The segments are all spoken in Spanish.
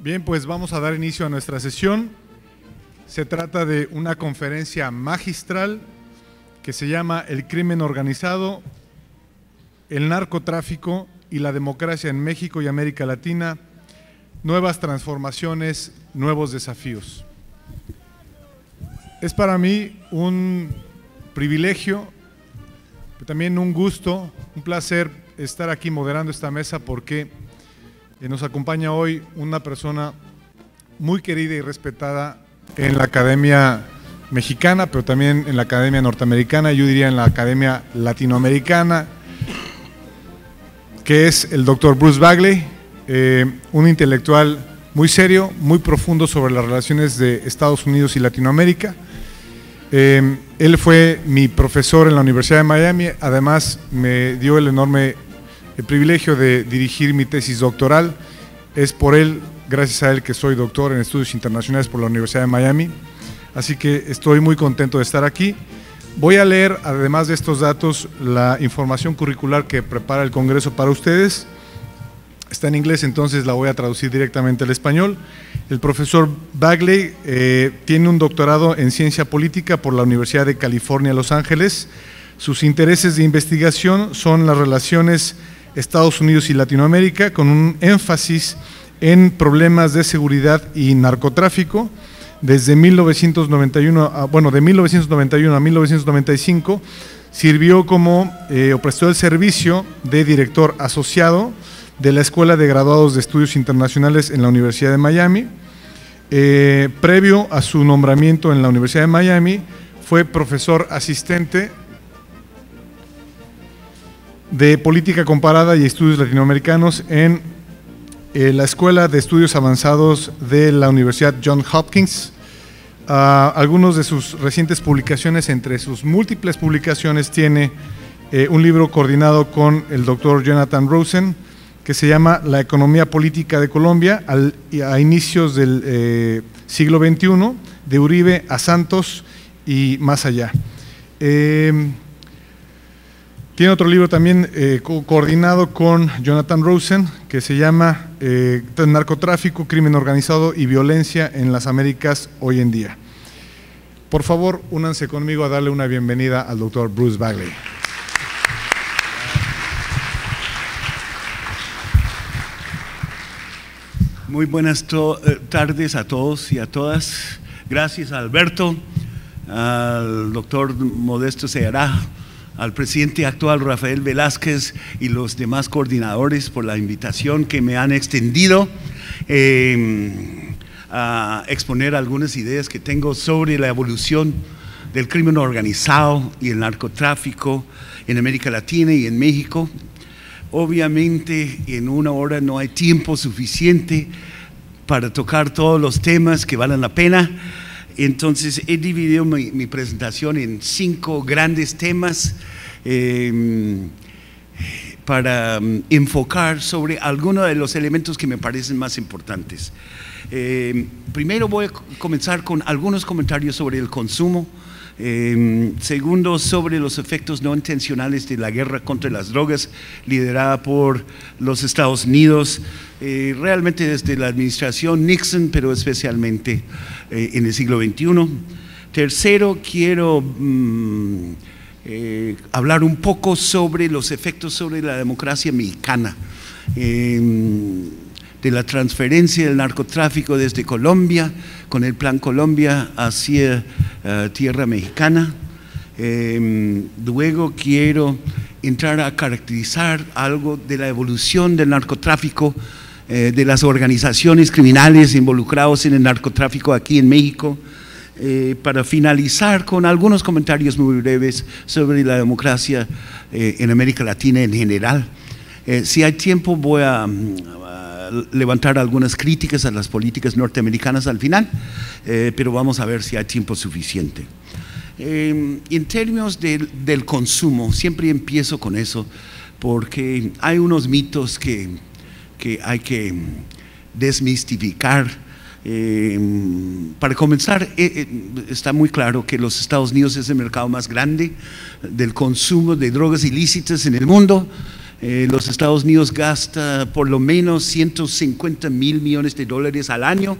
Bien, pues vamos a dar inicio a nuestra sesión. Se trata de una conferencia magistral que se llama El crimen organizado, el narcotráfico y la democracia en México y América Latina, nuevas transformaciones, nuevos desafíos. Es para mí un privilegio, pero también un gusto, un placer estar aquí moderando esta mesa porque nos acompaña hoy una persona muy querida y respetada en la academia mexicana, pero también en la academia norteamericana, yo diría en la academia latinoamericana, que es el doctor Bruce Bagley, un intelectual muy serio, muy profundo sobre las relaciones de Estados Unidos y Latinoamérica. Él fue mi profesor en la Universidad de Miami, además me dio el privilegio de dirigir mi tesis doctoral. Es por él, gracias a él, que soy doctor en estudios internacionales por la Universidad de Miami, así que estoy muy contento de estar aquí. Voy a leer, además de estos datos, la información curricular que prepara el Congreso para ustedes. Está en inglés, entonces la voy a traducir directamente al español. El profesor Bagley tiene un doctorado en ciencia política por la Universidad de California, Los Ángeles. Sus intereses de investigación son las relaciones Estados Unidos y Latinoamérica, con un énfasis en problemas de seguridad y narcotráfico. Desde 1991 a 1995 sirvió como o prestó el servicio de director asociado de la Escuela de Graduados de Estudios Internacionales en la Universidad de Miami. Previo a su nombramiento en la Universidad de Miami, fue profesor asistente de Política Comparada y Estudios Latinoamericanos en la Escuela de Estudios Avanzados de la Universidad Johns Hopkins. Algunos de sus recientes publicaciones, entre sus múltiples publicaciones, tiene un libro coordinado con el doctor Jonathan Rosen, que se llama La economía política de Colombia a inicios del siglo XXI, de Uribe a Santos y más allá. Tiene otro libro también coordinado con Jonathan Rosen, que se llama Narcotráfico, crimen organizado y violencia en las Américas hoy en día. Por favor, únanse conmigo a darle una bienvenida al doctor Bruce Bagley. Muy buenas tardes a todos y a todas. Gracias a Alberto, al doctor Modesto Ceará, al presidente actual Rafael Velázquez y los demás coordinadores por la invitación que me han extendido a exponer algunas ideas que tengo sobre la evolución del crimen organizado y el narcotráfico en América Latina y en México. Obviamente en una hora no hay tiempo suficiente para tocar todos los temas que valen la pena, entonces he dividido mi presentación en 5 grandes temas para enfocar sobre algunos de los elementos que me parecen más importantes. Primero voy a comenzar con algunos comentarios sobre el consumo. Segundo, sobre los efectos no intencionales de la guerra contra las drogas liderada por los Estados Unidos, realmente desde la administración Nixon, pero especialmente en el siglo XXI. Tercero, quiero hablar un poco sobre los efectos sobre la democracia mexicana, de la transferencia del narcotráfico desde Colombia, con el Plan Colombia hacia tierra mexicana. Luego quiero entrar a caracterizar algo de la evolución del narcotráfico, de las organizaciones criminales involucradas en el narcotráfico aquí en México, para finalizar con algunos comentarios muy breves sobre la democracia en América Latina en general. Si hay tiempo voy a levantar algunas críticas a las políticas norteamericanas al final, pero vamos a ver si hay tiempo suficiente. En términos del consumo, siempre empiezo con eso, porque hay unos mitos que hay que desmistificar. Para comenzar, está muy claro que los Estados Unidos es el mercado más grande del consumo de drogas ilícitas en el mundo. Los Estados Unidos gasta por lo menos 150 mil millones de dólares al año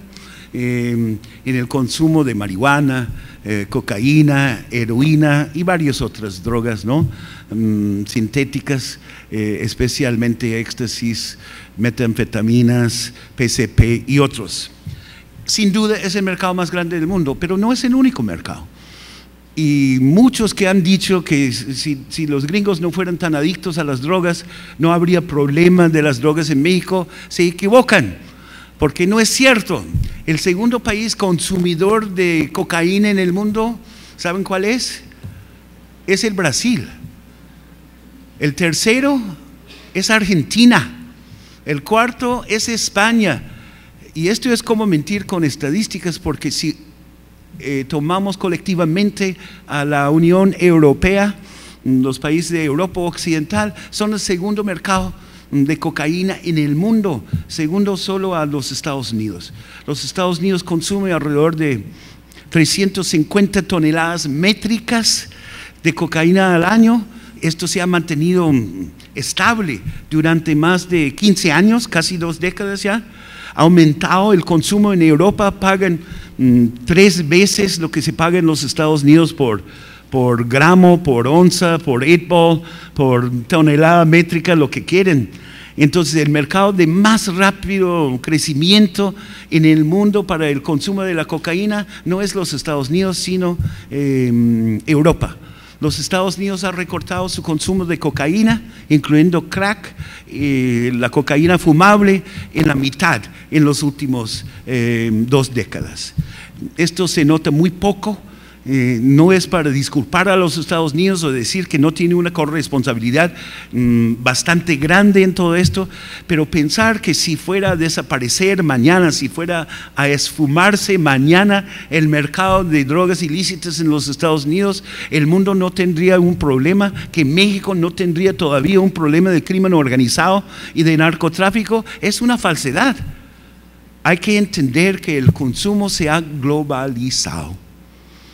en el consumo de marihuana, cocaína, heroína y varias otras drogas, ¿no? Sintéticas, especialmente éxtasis, metanfetaminas, PCP y otros. Sin duda es el mercado más grande del mundo, pero no es el único mercado. Y muchos que han dicho que si los gringos no fueran tan adictos a las drogas, no habría problema de las drogas en México, se equivocan, porque no es cierto. El segundo país consumidor de cocaína en el mundo, ¿saben cuál es? Es el Brasil. El tercero es Argentina. El cuarto es España. Y esto es como mentir con estadísticas, porque si tomamos colectivamente a la Unión Europea, los países de Europa Occidental son el segundo mercado de cocaína en el mundo, segundo solo a los Estados Unidos. Los Estados Unidos consumen alrededor de 350 toneladas métricas de cocaína al año. Esto se ha mantenido estable durante más de 15 años, casi 2 décadas ya. Ha aumentado el consumo en Europa, pagan 3 veces lo que se paga en los Estados Unidos por gramo, por onza, por 8-ball, por tonelada métrica, lo que quieren. Entonces el mercado de más rápido crecimiento en el mundo para el consumo de la cocaína no es los Estados Unidos, sino Europa. Los Estados Unidos han recortado su consumo de cocaína, incluyendo crack, la cocaína fumable, en la mitad en los últimos 2 décadas. Esto se nota muy poco. No es para disculpar a los Estados Unidos o decir que no tiene una corresponsabilidad bastante grande en todo esto, pero pensar que si fuera a desaparecer mañana, si fuera a esfumarse mañana el mercado de drogas ilícitas en los Estados Unidos, el mundo no tendría un problema, que México no tendría todavía un problema de crimen organizado y de narcotráfico, es una falsedad. Hay que entender que el consumo se ha globalizado.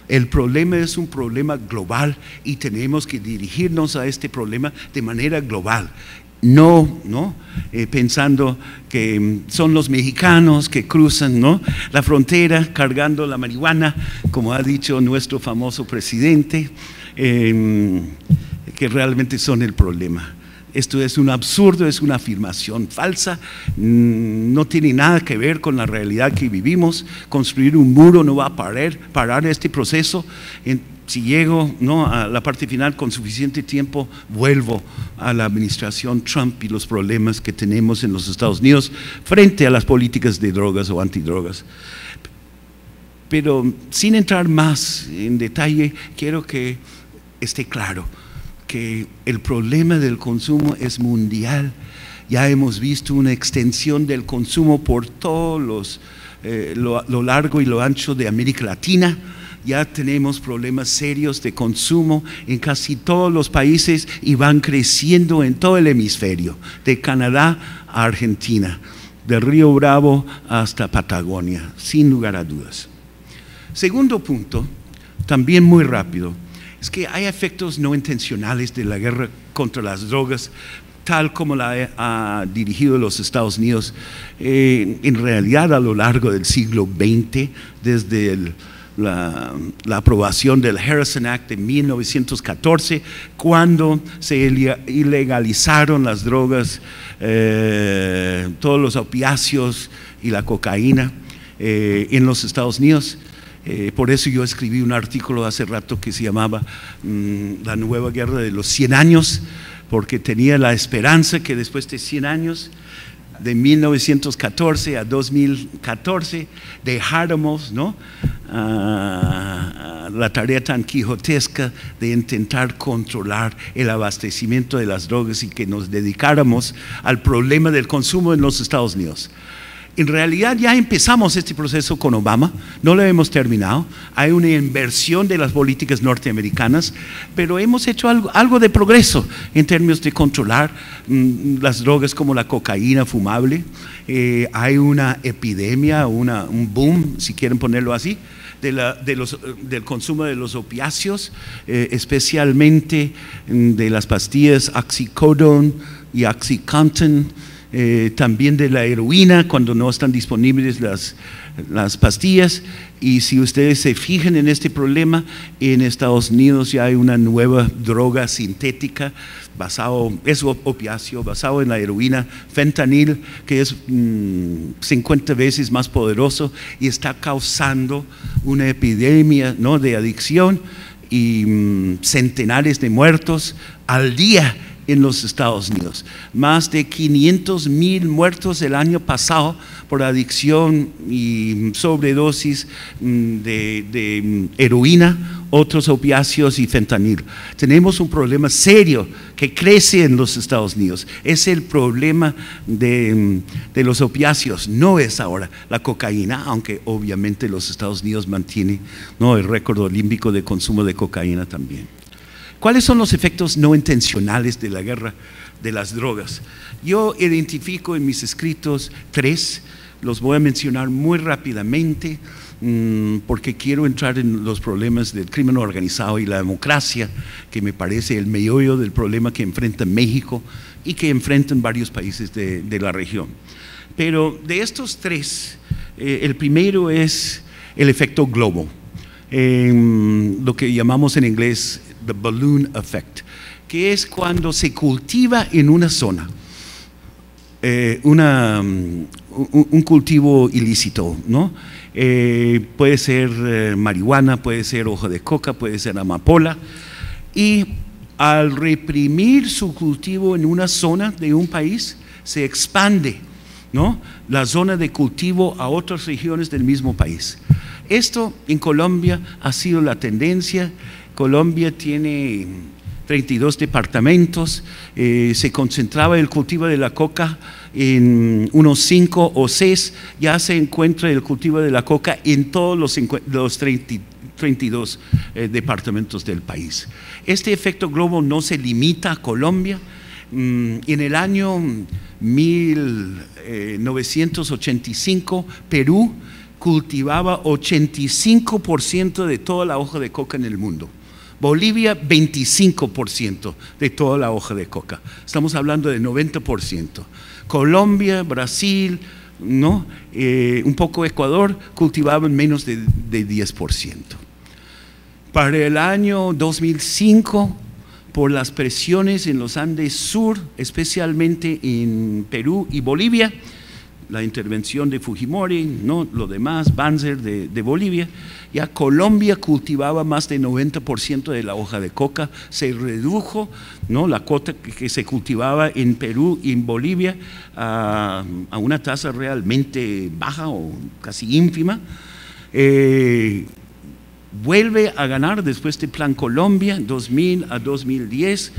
El problema es un problema global y tenemos que dirigirnos a este problema de manera global. No pensando que son los mexicanos que cruzan, ¿no?, la frontera cargando la marihuana, como ha dicho nuestro famoso presidente, que realmente son el problema. Esto es un absurdo, es una afirmación falsa, no tiene nada que ver con la realidad que vivimos. Construir un muro no va a parar este proceso. Si llego a la parte final con suficiente tiempo, vuelvo a la administración Trump y los problemas que tenemos en los Estados Unidos frente a las políticas de drogas o antidrogas. Pero sin entrar más en detalle, quiero que esté claro que el problema del consumo es mundial. Ya hemos visto una extensión del consumo por todos lo largo y lo ancho de América Latina. Ya tenemos problemas serios de consumo en casi todos los países y van creciendo en todo el hemisferio, de Canadá a Argentina, del Río Bravo hasta Patagonia, sin lugar a dudas. Segundo punto, también muy rápido, es que hay efectos no intencionales de la guerra contra las drogas, tal como la ha dirigido los Estados Unidos, en realidad a lo largo del siglo XX, desde la aprobación del Harrison Act de 1914, cuando se ilegalizaron las drogas, todos los opiáceos y la cocaína en los Estados Unidos. Por eso yo escribí un artículo hace rato que se llamaba La nueva guerra de los 100 años, porque tenía la esperanza que después de 100 años, de 1914 a 2014, dejáramos la tarea tan quijotesca de intentar controlar el abastecimiento de las drogas y que nos dedicáramos al problema del consumo en los Estados Unidos. En realidad ya empezamos este proceso con Obama, no lo hemos terminado. Hay una inversión de las políticas norteamericanas, pero hemos hecho algo de progreso en términos de controlar las drogas como la cocaína fumable. Hay una epidemia, un boom, si quieren ponerlo así, del consumo de los opiáceos, especialmente de las pastillas oxycodone, y OxyContin, también de la heroína cuando no están disponibles las pastillas. Y si ustedes se fijan en este problema, en Estados Unidos ya hay una nueva droga sintética es opiáceo, basado en la heroína, fentanil, que es 50 veces más poderoso y está causando una epidemia, ¿no?, de adicción y centenares de muertos al día en los Estados Unidos. Más de 500,000 muertos el año pasado por adicción y sobredosis de heroína, otros opiáceos y fentanil. Tenemos un problema serio que crece en los Estados Unidos. Es el problema de los opiáceos, no es ahora la cocaína, aunque obviamente los Estados Unidos mantiene, ¿no?, el récord olímpico de consumo de cocaína también. ¿Cuáles son los efectos no intencionales de la guerra de las drogas? Yo identifico en mis escritos 3, los voy a mencionar muy rápidamente porque quiero entrar en los problemas del crimen organizado y la democracia, que me parece el meollo del problema que enfrenta México y que enfrentan varios países de la región. Pero de estos 3, el primero es el efecto globo, lo que llamamos en inglés the balloon effect, que es cuando se cultiva en una zona un cultivo ilícito, ¿no? Puede ser marihuana, puede ser hoja de coca, puede ser amapola, y al reprimir su cultivo en una zona de un país, se expande, ¿no?, la zona de cultivo a otras regiones del mismo país. Esto en Colombia ha sido la tendencia. Colombia tiene 32 departamentos, se concentraba el cultivo de la coca en unos 5 o 6, ya se encuentra el cultivo de la coca en todos los 32 departamentos del país. Este efecto globo no se limita a Colombia. En el año 1985, Perú cultivaba 85% de toda la hoja de coca en el mundo. Bolivia, 25% de toda la hoja de coca. Estamos hablando de 90%. Colombia, Brasil, ¿no?, un poco Ecuador, cultivaban menos de 10%. Para el año 2005, por las presiones en los Andes Sur, especialmente en Perú y Bolivia, la intervención de Fujimori, ¿no?, lo demás, Banzer de Bolivia, ya Colombia cultivaba más de 90% de la hoja de coca, se redujo, ¿no?, la cuota que se cultivaba en Perú y en Bolivia a una tasa realmente baja o casi ínfima. Vuelve a ganar después de Plan Colombia, 2000 a 2010,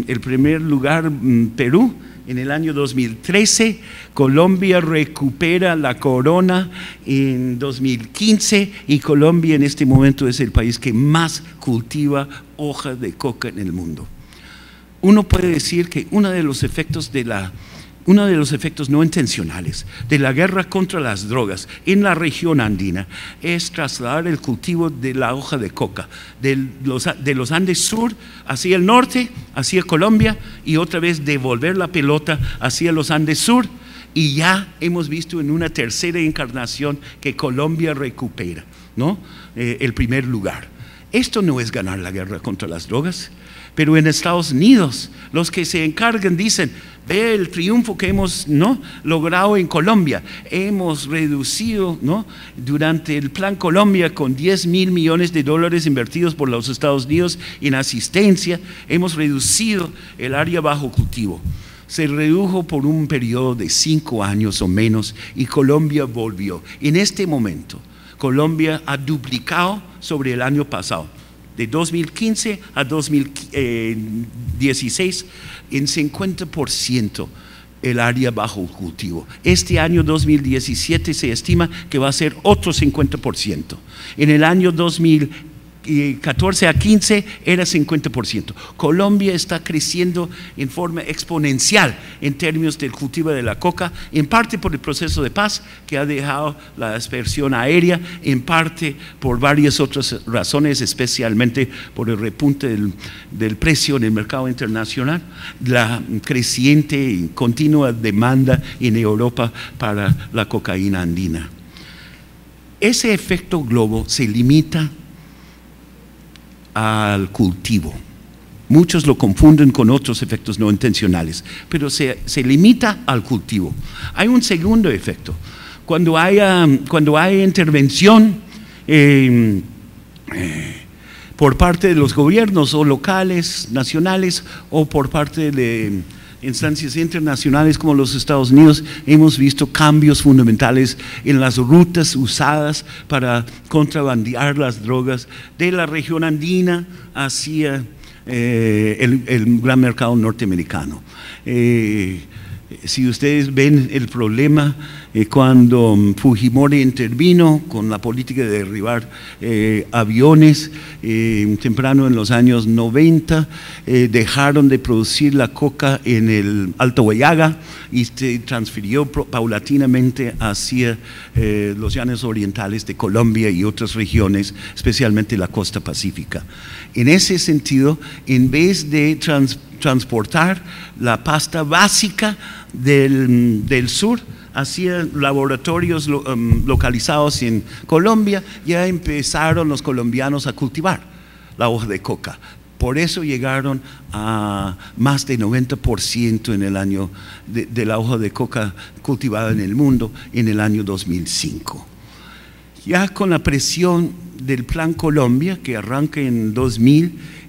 el primer lugar Perú. En el año 2013, Colombia recupera la corona en 2015 y Colombia en este momento es el país que más cultiva hoja de coca en el mundo. Uno puede decir que uno de los efectos no intencionales de la guerra contra las drogas en la región andina es trasladar el cultivo de la hoja de coca de los Andes Sur hacia el norte, hacia Colombia, y otra vez devolver la pelota hacia los Andes Sur, y ya hemos visto en una tercera encarnación que Colombia recupera, ¿no?, el primer lugar. Esto no es ganar la guerra contra las drogas, pero en Estados Unidos los que se encargan dicen: ve el triunfo que hemos, ¿no?, logrado en Colombia. Hemos reducido, ¿no?, durante el Plan Colombia, con $10,000 millones invertidos por los Estados Unidos en asistencia, hemos reducido el área bajo cultivo. Se redujo por un periodo de 5 años o menos y Colombia volvió. En este momento, Colombia ha duplicado sobre el año pasado. De 2015 a 2016, en 50% el área bajo cultivo. Este año 2017 se estima que va a ser otro 50%. En el año 2018 y 14 a 15 era 50%. Colombia está creciendo en forma exponencial en términos del cultivo de la coca, en parte por el proceso de paz que ha dejado la dispersión aérea, en parte por varias otras razones, especialmente por el repunte del precio en el mercado internacional, la creciente y continua demanda en Europa para la cocaína andina. Ese efecto globo se limita al cultivo. Muchos lo confunden con otros efectos no intencionales, pero se limita al cultivo. Hay un segundo efecto. Cuando hay intervención por parte de los gobiernos o locales, nacionales, o por parte de instancias internacionales como los Estados Unidos, hemos visto cambios fundamentales en las rutas usadas para contrabandear las drogas de la región andina hacia el gran mercado norteamericano. Si ustedes ven el problema, cuando Fujimori intervino con la política de derribar aviones temprano en los años 90, dejaron de producir la coca en el Alto Huallaga y se transfirió paulatinamente hacia los llanos orientales de Colombia y otras regiones, especialmente la costa pacífica. En ese sentido, en vez de transportar la pasta básica del sur hacia laboratorios localizados en Colombia, ya empezaron los colombianos a cultivar la hoja de coca. Por eso llegaron a más de 90% en el año de la hoja de coca cultivada en el mundo en el año 2005. Ya con la presión del Plan Colombia, que arranca en 2000,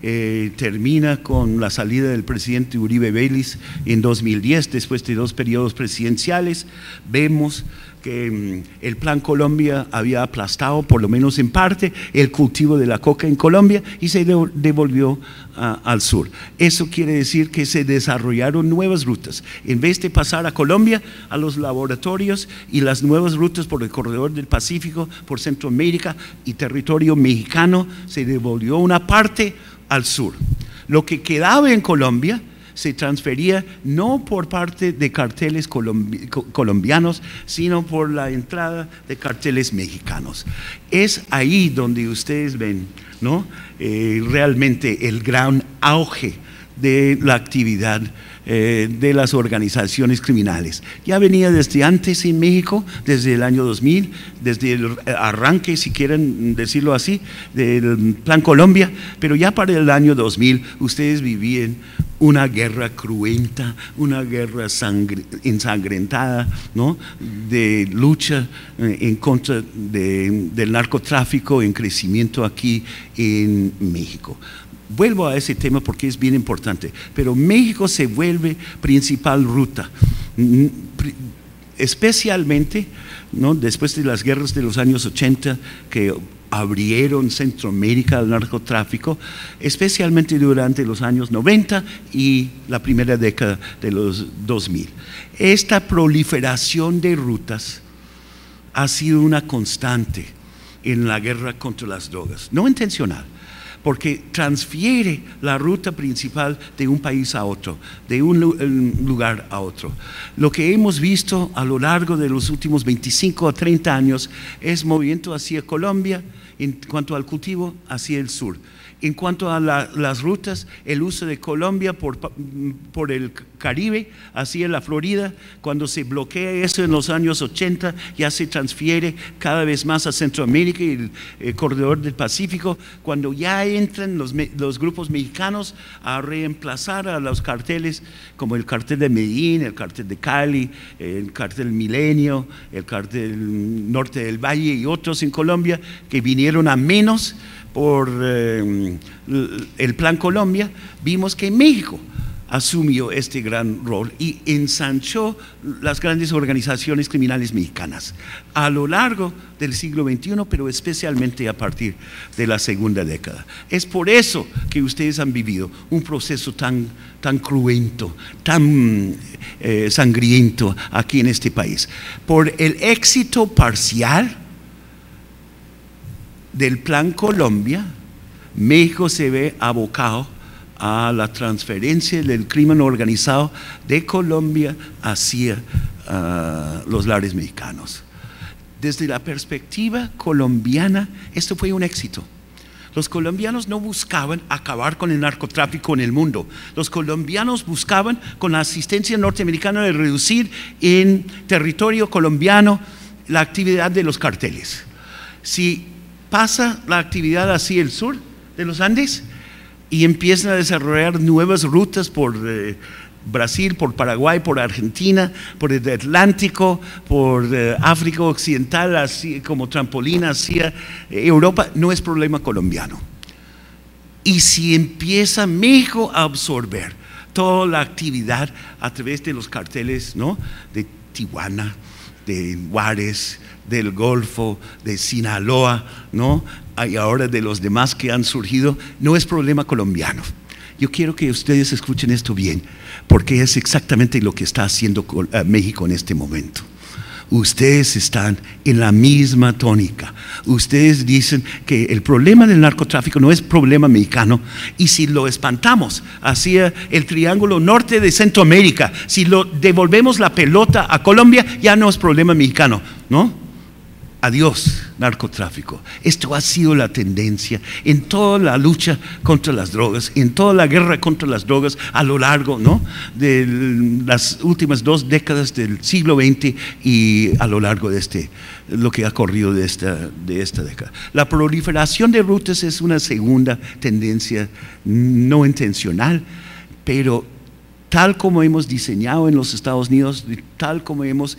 termina con la salida del presidente Uribe Vélez en 2010, después de 2 periodos presidenciales, vemos que el Plan Colombia había aplastado, por lo menos en parte, el cultivo de la coca en Colombia y se devolvió al sur. Eso quiere decir que se desarrollaron nuevas rutas. En vez de pasar a Colombia, a los laboratorios, y las nuevas rutas por el corredor del Pacífico, por Centroamérica y territorio mexicano, se devolvió una parte al sur. Lo que quedaba en Colombia se transfería no por parte de carteles colombianos, sino por la entrada de carteles mexicanos. Es ahí donde ustedes ven, ¿no?, realmente el gran auge de la actividad de las organizaciones criminales. Ya venía desde antes en México, desde el año 2000, desde el arranque, si quieren decirlo así, del Plan Colombia, pero ya para el año 2000 ustedes vivían una guerra cruenta, una guerra ensangrentada, ¿no?, de lucha en contra del narcotráfico en crecimiento aquí en México. Vuelvo a ese tema porque es bien importante, pero México se vuelve principal ruta, especialmente, ¿no?, después de las guerras de los años 80 que abrieron Centroamérica al narcotráfico, especialmente durante los años 90 y la primera década de los 2000. Esta proliferación de rutas ha sido una constante en la guerra contra las drogas, no intencional, porque transfiere la ruta principal de un país a otro, de un lugar a otro. Lo que hemos visto a lo largo de los últimos 25 a 30 años es movimiento hacia Colombia en cuanto al cultivo, hacia el sur. En cuanto a las rutas, el uso de Colombia por el Caribe, hacia la Florida, cuando se bloquea eso en los años 80, ya se transfiere cada vez más a Centroamérica y el corredor del Pacífico, cuando ya entran los grupos mexicanos a reemplazar a los carteles como el cartel de Medellín, el cartel de Cali, el cartel Milenio, el cartel Norte del Valle y otros en Colombia que vinieron a menos por el Plan Colombia. Vimos que México asumió este gran rol y ensanchó las grandes organizaciones criminales mexicanas a lo largo del siglo XXI, pero especialmente a partir de la segunda década. Es por eso que ustedes han vivido un proceso tan cruento, tan sangriento aquí en este país, por el éxito parcial del Plan Colombia México se ve abocado a la transferencia del crimen organizado de Colombia hacia los lares mexicanos. Desde la perspectiva colombiana, esto fue un éxito. Los colombianos no buscaban acabar con el narcotráfico en el mundo. Los colombianos buscaban, con la asistencia norteamericana, de reducir en territorio colombiano la actividad de los carteles. Si pasa la actividad hacia el sur de los Andes y empiezan a desarrollar nuevas rutas por Brasil, por Paraguay, por Argentina, por el Atlántico, por África Occidental, así como trampolín hacia Europa, no es problema colombiano. Y si empieza México a absorber toda la actividad a través de los carteles, ¿no?, de Tijuana, de Juárez, del Golfo, de Sinaloa, ¿no?, y ahora de los demás que han surgido, no es problema colombiano. Yo quiero que ustedes escuchen esto bien, porque es exactamente lo que está haciendo México en este momento. Ustedes están en la misma tónica. Ustedes dicen que el problema del narcotráfico no es problema mexicano, y si lo espantamos hacia el triángulo norte de Centroamérica, si lo devolvemos la pelota a Colombia, ya no es problema mexicano, ¿no? Adiós, narcotráfico. Esto ha sido la tendencia en toda la lucha contra las drogas, en toda la guerra contra las drogas a lo largo, ¿no?, de las últimas 2 décadas del siglo XX y a lo largo de lo que ha corrido de esta década. La proliferación de rutas es una segunda tendencia no intencional, pero tal como hemos diseñado en los Estados Unidos, tal como hemos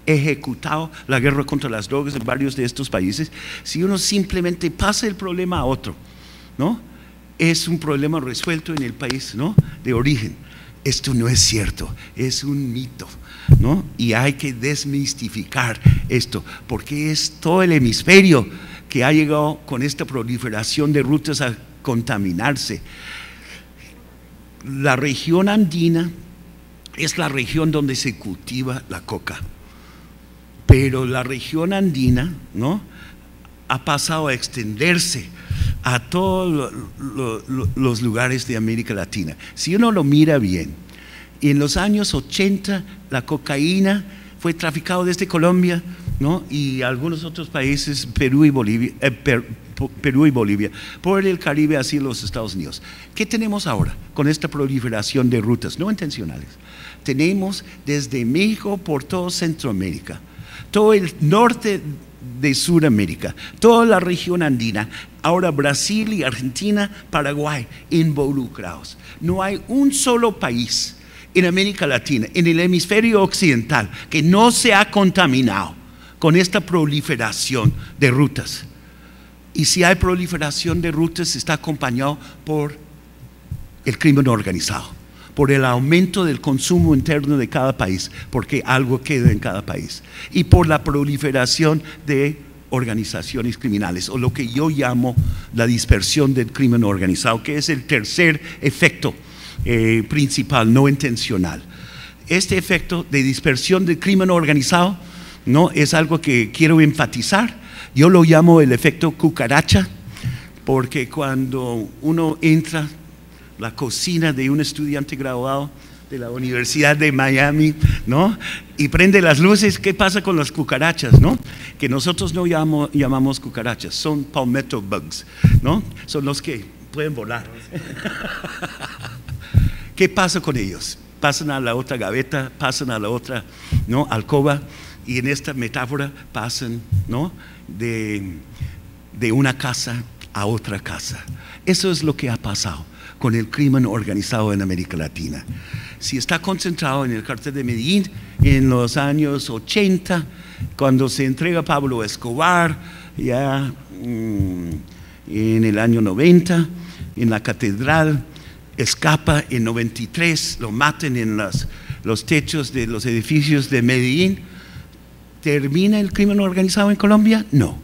ejecutado la guerra contra las drogas en varios de estos países, si uno simplemente pasa el problema a otro, ¿no?, es un problema resuelto en el país, ¿no?, de origen. Esto no es cierto, es un mito, ¿no? Y hay que desmistificar esto, porque es todo el hemisferio que ha llegado con esta proliferación de rutas a contaminarse. La región andina es la región donde se cultiva la coca, pero la región andina, ¿no?, ha pasado a extenderse a todos los lugares de América Latina. Si uno lo mira bien, en los años 80 la cocaína fue traficada desde Colombia, ¿no?, y algunos otros países, Perú y Bolivia, por el Caribe hacia los Estados Unidos. ¿Qué tenemos ahora con esta proliferación de rutas no intencionales? Tenemos desde México por todo Centroamérica, todo el norte de Sudamérica, toda la región andina, ahora Brasil y Argentina, Paraguay involucrados. No hay un solo país en América Latina, en el hemisferio occidental, que no se ha contaminado con esta proliferación de rutas. Y si hay proliferación de rutas, está acompañado por el crimen organizado, por el aumento del consumo interno de cada país, porque algo queda en cada país, y por la proliferación de organizaciones criminales, o lo que yo llamo la dispersión del crimen organizado, que es el tercer efecto principal, no intencional. Este efecto de dispersión del crimen organizado, ¿no?, es algo que quiero enfatizar. Yo lo llamo el efecto cucaracha, porque cuando uno entra la cocina de un estudiante graduado de la Universidad de Miami, ¿no?, y prende las luces, ¿qué pasa con las cucarachas, no?, que nosotros no llamamos cucarachas, son palmetto bugs, ¿no?, son los que pueden volar. ¿Qué pasa con ellos? Pasan a la otra gaveta, pasan a la otra, ¿no?, alcoba, y en esta metáfora pasan, ¿no?, de una casa a otra casa. Eso es lo que ha pasado con el crimen organizado en América Latina. Si está concentrado en el cartel de Medellín en los años 80, cuando se entrega Pablo Escobar, ya en el año 90, en la catedral, escapa en 93, lo matan en los techos de los edificios de Medellín. ¿Termina el crimen organizado en Colombia? No.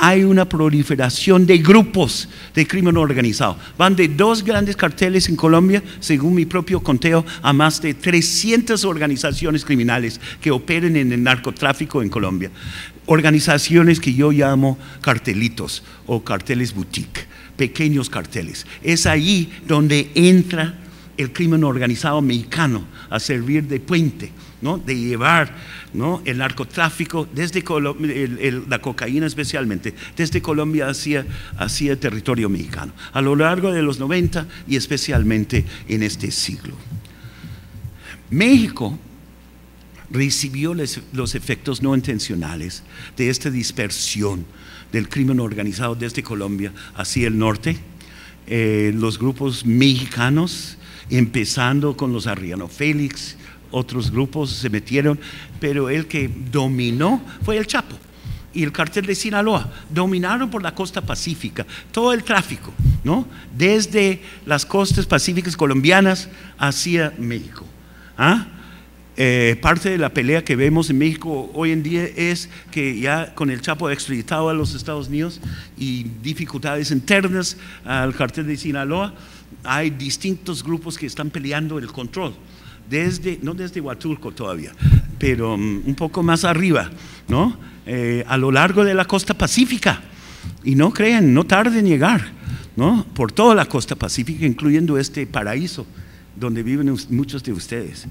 hay una proliferación de grupos de crimen organizado. Van de 2 grandes carteles en Colombia, según mi propio conteo, a más de 300 organizaciones criminales que operan en el narcotráfico en Colombia. Organizaciones que yo llamo cartelitos o carteles boutique, pequeños carteles. Es ahí donde entra el crimen organizado mexicano a servir de puente, ¿no? De llevar, ¿no?, el narcotráfico desde la cocaína especialmente, desde Colombia hacia territorio mexicano, a lo largo de los 90 y especialmente en este siglo. México recibió los efectos no intencionales de esta dispersión del crimen organizado desde Colombia hacia el norte. Los grupos mexicanos, empezando con los Arellano Félix, otros grupos se metieron, pero el que dominó fue el Chapo y el cartel de Sinaloa. Dominaron por la costa pacífica todo el tráfico, ¿no?, desde las costas pacíficas colombianas hacia México. Parte de la pelea que vemos en México hoy en día es que ya con el Chapo extraditado a los Estados Unidos y dificultades internas al cartel de Sinaloa, hay distintos grupos que están peleando el control, no desde Huatulco todavía, pero un poco más arriba, ¿no?, a lo largo de la costa pacífica. Y no crean, no tarden en llegar, ¿no?, por toda la costa pacífica, incluyendo este paraíso donde viven muchos de ustedes.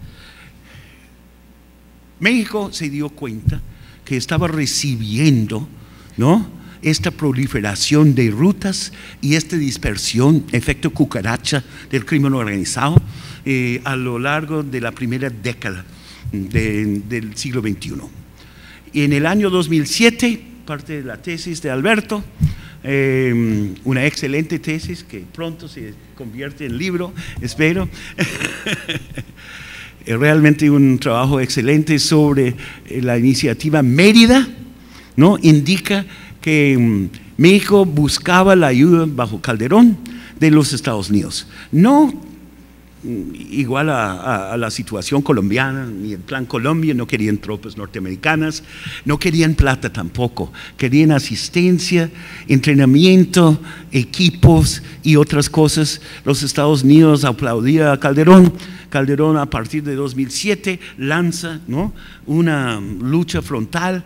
México se dio cuenta que estaba recibiendo, ¿no?, esta proliferación de rutas y esta dispersión, efecto cucaracha del crimen organizado a lo largo de la primera década del siglo XXI. Y en el año 2007, parte de la tesis de Alberto, una excelente tesis que pronto se convierte en libro, espero. Realmente un trabajo excelente sobre la iniciativa Mérida, ¿no?, indica que México buscaba la ayuda bajo Calderón de los Estados Unidos, no igual a la situación colombiana, ni el Plan Colombia. No querían tropas norteamericanas, no querían plata tampoco, querían asistencia, entrenamiento, equipos y otras cosas. Los Estados Unidos aplaudían a Calderón. Calderón, a partir de 2007, lanza, ¿no?, una lucha frontal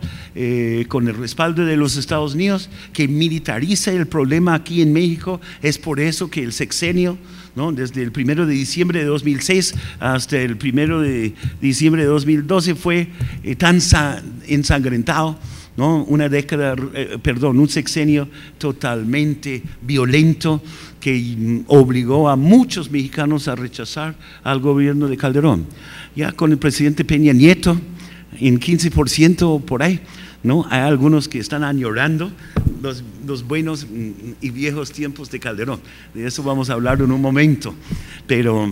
con el respaldo de los Estados Unidos que militariza el problema aquí en México. Es por eso que el sexenio, ¿no?, desde el 1 de diciembre de 2006 hasta el 1 de diciembre de 2012 fue tan ensangrentado, ¿no?, un sexenio totalmente violento que obligó a muchos mexicanos a rechazar al gobierno de Calderón. Ya con el presidente Peña Nieto en 15% por ahí, ¿no?, hay algunos que están añorando los buenos y viejos tiempos de Calderón. De eso vamos a hablar en un momento, pero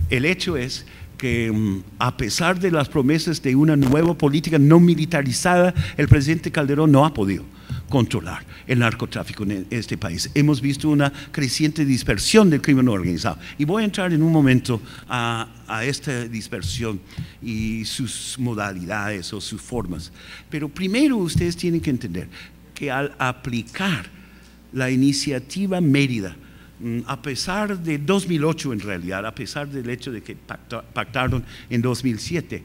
el hecho es que a pesar de las promesas de una nueva política no militarizada, el presidente Calderón no ha podido controlar el narcotráfico en este país. Hemos visto una creciente dispersión del crimen organizado y voy a entrar en un momento a esta dispersión y sus modalidades o sus formas. Pero primero ustedes tienen que entender que al aplicar la iniciativa Mérida, a pesar de 2008 en realidad, a pesar del hecho de que pactaron en 2007,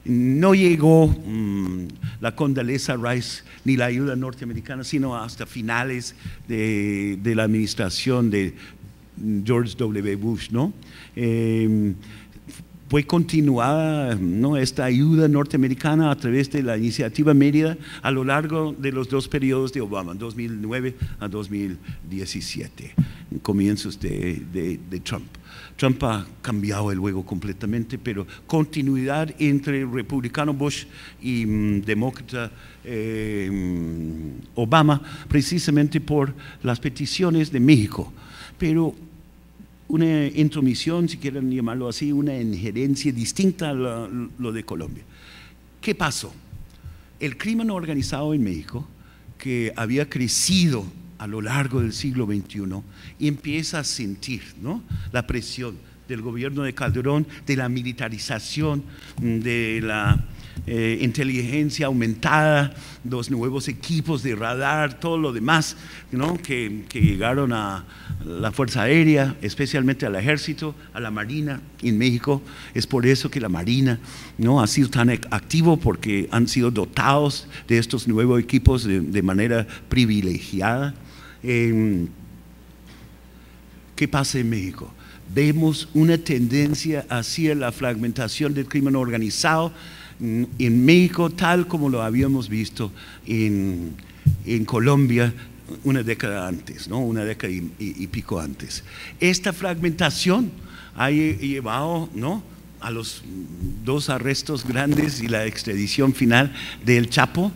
no llegó la Condoleezza Rice ni la ayuda norteamericana, sino hasta finales de la administración de George W. Bush, ¿no? Fue continuada, ¿no?, esta ayuda norteamericana a través de la iniciativa Mérida a lo largo de los 2 periodos de Obama, 2009 a 2017, comienzos de Trump. Trump ha cambiado el juego completamente, pero continuidad entre el republicano Bush y demócrata Obama, precisamente por las peticiones de México. Pero una intromisión, si quieren llamarlo así, una injerencia distinta a lo de Colombia. ¿Qué pasó? El crimen organizado en México, que había crecido a lo largo del siglo XXI, empieza a sentir, ¿no?, la presión del gobierno de Calderón, de la militarización de la inteligencia aumentada, los nuevos equipos de radar, todo lo demás, ¿no? que llegaron a la Fuerza Aérea, especialmente al Ejército, a la Marina en México. Es por eso que la Marina no ha sido tan activo, porque han sido dotados de estos nuevos equipos de manera privilegiada. ¿Qué pasa en México? Vemos una tendencia hacia la fragmentación del crimen organizado en México, tal como lo habíamos visto en Colombia una década antes, ¿no? Una década y pico antes. Esta fragmentación ha llevado, ¿no?, a los 2 arrestos grandes y la extradición final del Chapo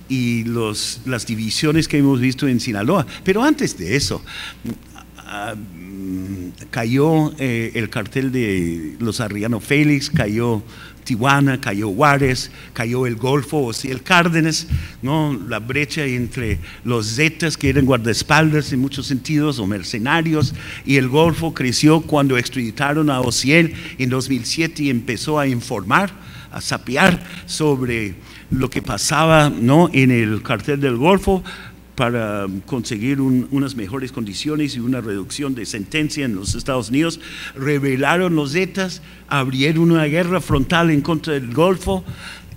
y las divisiones que hemos visto en Sinaloa. Pero antes de eso, cayó el cartel de los Arellano Félix, cayó Tijuana, cayó Juárez, cayó el Golfo, o sea, el Cárdenas, ¿no? La brecha entre los Zetas, que eran guardaespaldas en muchos sentidos, o mercenarios, y el Golfo creció cuando extraditaron a Ociel en 2007 y empezó a informar, a sapear sobre lo que pasaba, ¿no?, en el cartel del Golfo, para conseguir unas mejores condiciones y una reducción de sentencia en los Estados Unidos. Rebelaron los Zetas, abrieron una guerra frontal en contra del Golfo.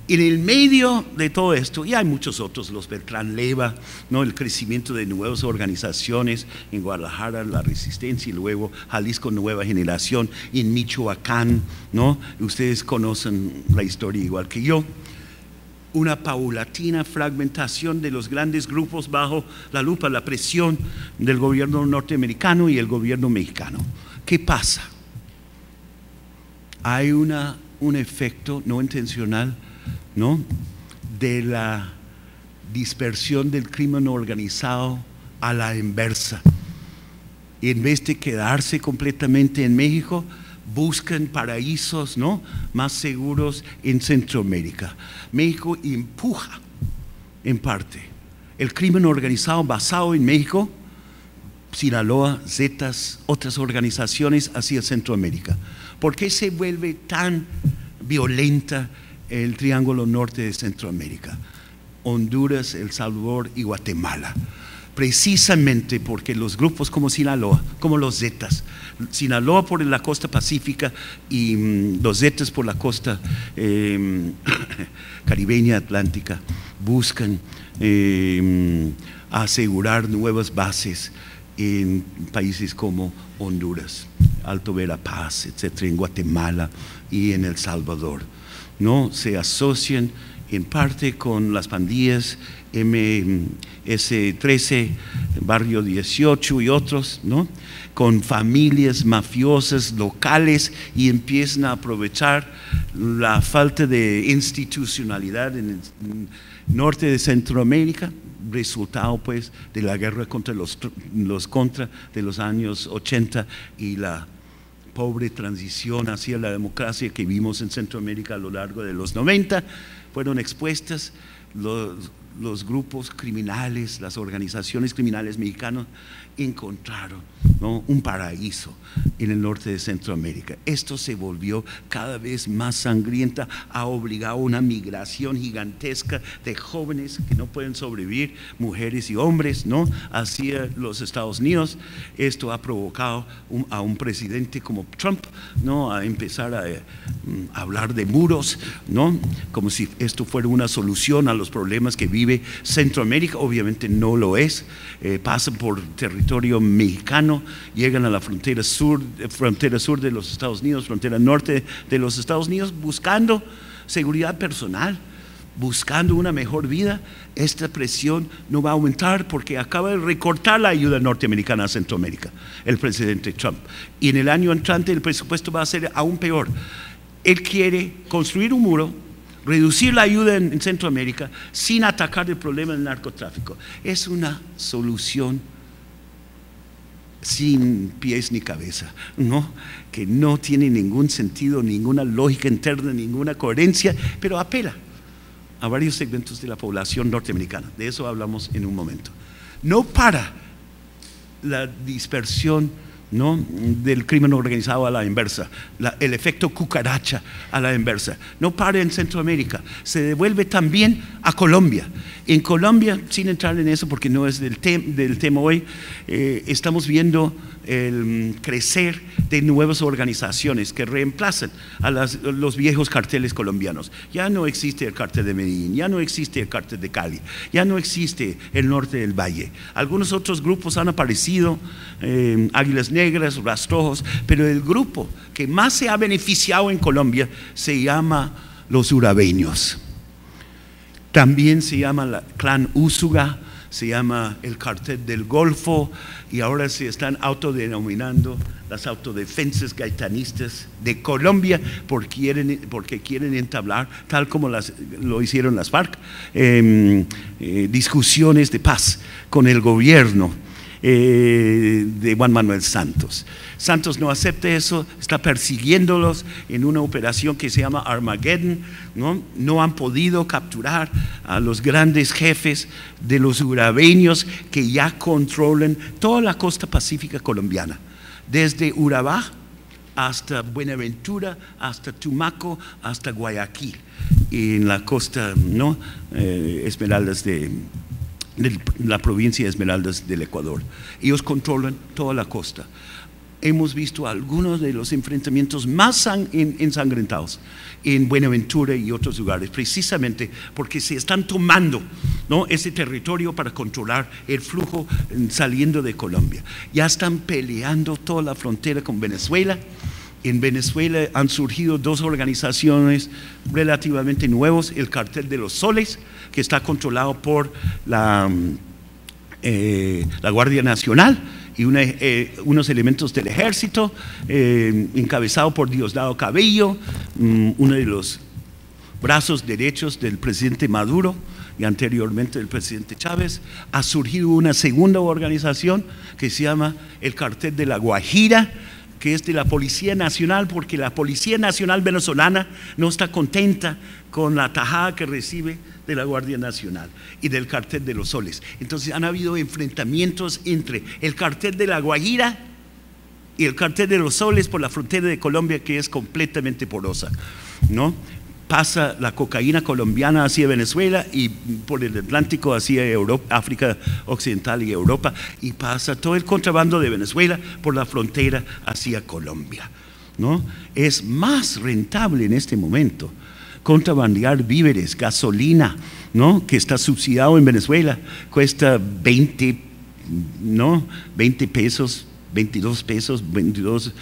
En el medio de todo esto, y hay muchos otros, los Beltrán Leyva, ¿no?, el crecimiento de nuevas organizaciones en Guadalajara, la Resistencia, y luego Jalisco Nueva Generación, en Michoacán, ¿no? Ustedes conocen la historia igual que yo. Una paulatina fragmentación de los grandes grupos bajo la lupa, la presión del gobierno norteamericano y el gobierno mexicano. ¿Qué pasa? Hay un efecto no intencional, ¿no?, de la dispersión del crimen organizado a la inversa. En vez de quedarse completamente en México, buscan paraísos, ¿no?, más seguros en Centroamérica. México empuja, en parte, el crimen organizado basado en México, Sinaloa, Zetas, otras organizaciones hacia Centroamérica. ¿Por qué se vuelve tan violenta el Triángulo Norte de Centroamérica? Honduras, El Salvador y Guatemala. Precisamente porque los grupos como Sinaloa, como los Zetas, Sinaloa por la costa pacífica y los Zetas por la costa caribeña atlántica, buscan asegurar nuevas bases en países como Honduras, Alto Verapaz, etcétera, en Guatemala y en El Salvador. ¿No? Se asocian en parte con las pandillas MS-13, Barrio 18 y otros, ¿no?, con familias mafiosas locales, y empiezan a aprovechar la falta de institucionalidad en el norte de Centroamérica, resultado pues de la guerra contra los contra de los años 80 y la pobre transición hacia la democracia que vimos en Centroamérica a lo largo de los 90. Fueron expuestas los grupos criminales, las organizaciones criminales mexicanas encontraron, ¿no?, un paraíso en el norte de Centroamérica. Esto se volvió cada vez más sangrienta, ha obligado a una migración gigantesca de jóvenes que no pueden sobrevivir, mujeres y hombres, ¿no?, hacia los Estados Unidos. Esto ha provocado a un presidente como Trump, ¿no?, a empezar a hablar de muros, ¿no?, como si esto fuera una solución a los problemas que vive Centroamérica. Obviamente no lo es. Pasan por territorio mexicano, llegan a la frontera sur de los Estados Unidos, frontera norte de los Estados Unidos, buscando seguridad personal, buscando una mejor vida. Esta presión no va a aumentar porque acaba de recortar la ayuda norteamericana a Centroamérica el presidente Trump, y en el año entrante el presupuesto va a ser aún peor. Él quiere construir un muro, reducir la ayuda en Centroamérica sin atacar el problema del narcotráfico. Es una solución sin pies ni cabeza, ¿no?, que no tiene ningún sentido, ninguna lógica interna, ninguna coherencia, pero apela a varios segmentos de la población norteamericana. De eso hablamos en un momento. No para la dispersión ¿no?, del crimen organizado a la inversa, el efecto cucaracha a la inversa. No para en Centroamérica, se devuelve también a Colombia. En Colombia, sin entrar en eso porque no es del tema hoy, estamos viendo el crecer de nuevas organizaciones que reemplazan a los viejos carteles colombianos. Ya no existe el cartel de Medellín, ya no existe el cartel de Cali, ya no existe el norte del Valle. Algunos otros grupos han aparecido, Águilas Negras, Rastrojos, pero el grupo que más se ha beneficiado en Colombia se llama los urabeños. También se llama el clan Úsuga, se llama el cartel del Golfo, y ahora se están autodenominando las autodefensas gaitanistas de Colombia porque quieren entablar, tal como lo hicieron las FARC, discusiones de paz con el gobierno de Juan Manuel Santos. Santos no acepta eso, está persiguiéndolos en una operación que se llama Armageddon, ¿no? No han podido capturar a los grandes jefes de los urabeños que ya controlan toda la costa pacífica colombiana, desde Urabá hasta Buenaventura, hasta Tumaco, hasta Guayaquil, y en la costa, ¿no?, Esmeraldas de la provincia de Esmeraldas del Ecuador. Ellos controlan toda la costa. Hemos visto algunos de los enfrentamientos más ensangrentados en Buenaventura y otros lugares, precisamente porque se están tomando, ¿no?, ese territorio para controlar el flujo saliendo de Colombia. Ya están peleando toda la frontera con Venezuela. En Venezuela han surgido dos organizaciones relativamente nuevas: el Cartel de los Soles, que está controlado por la Guardia Nacional y unos elementos del ejército, encabezado por Diosdado Cabello, uno de los brazos derechos del presidente Maduro y anteriormente del presidente Chávez. Ha surgido una segunda organización que se llama el Cartel de la Guajira, que es de la Policía Nacional, porque la Policía Nacional venezolana no está contenta con la tajada que recibe de la Guardia Nacional y del Cartel de los Soles. Entonces han habido enfrentamientos entre el Cartel de la Guajira y el Cartel de los Soles por la frontera de Colombia, que es completamente porosa, ¿no? Pasa la cocaína colombiana hacia Venezuela y por el Atlántico hacia Europa, África Occidental y Europa, y pasa todo el contrabando de Venezuela por la frontera hacia Colombia, ¿no? Es más rentable en este momento contrabandear víveres, gasolina, ¿no?, que está subsidiado en Venezuela, cuesta 20 pesos, 22 pesos, 22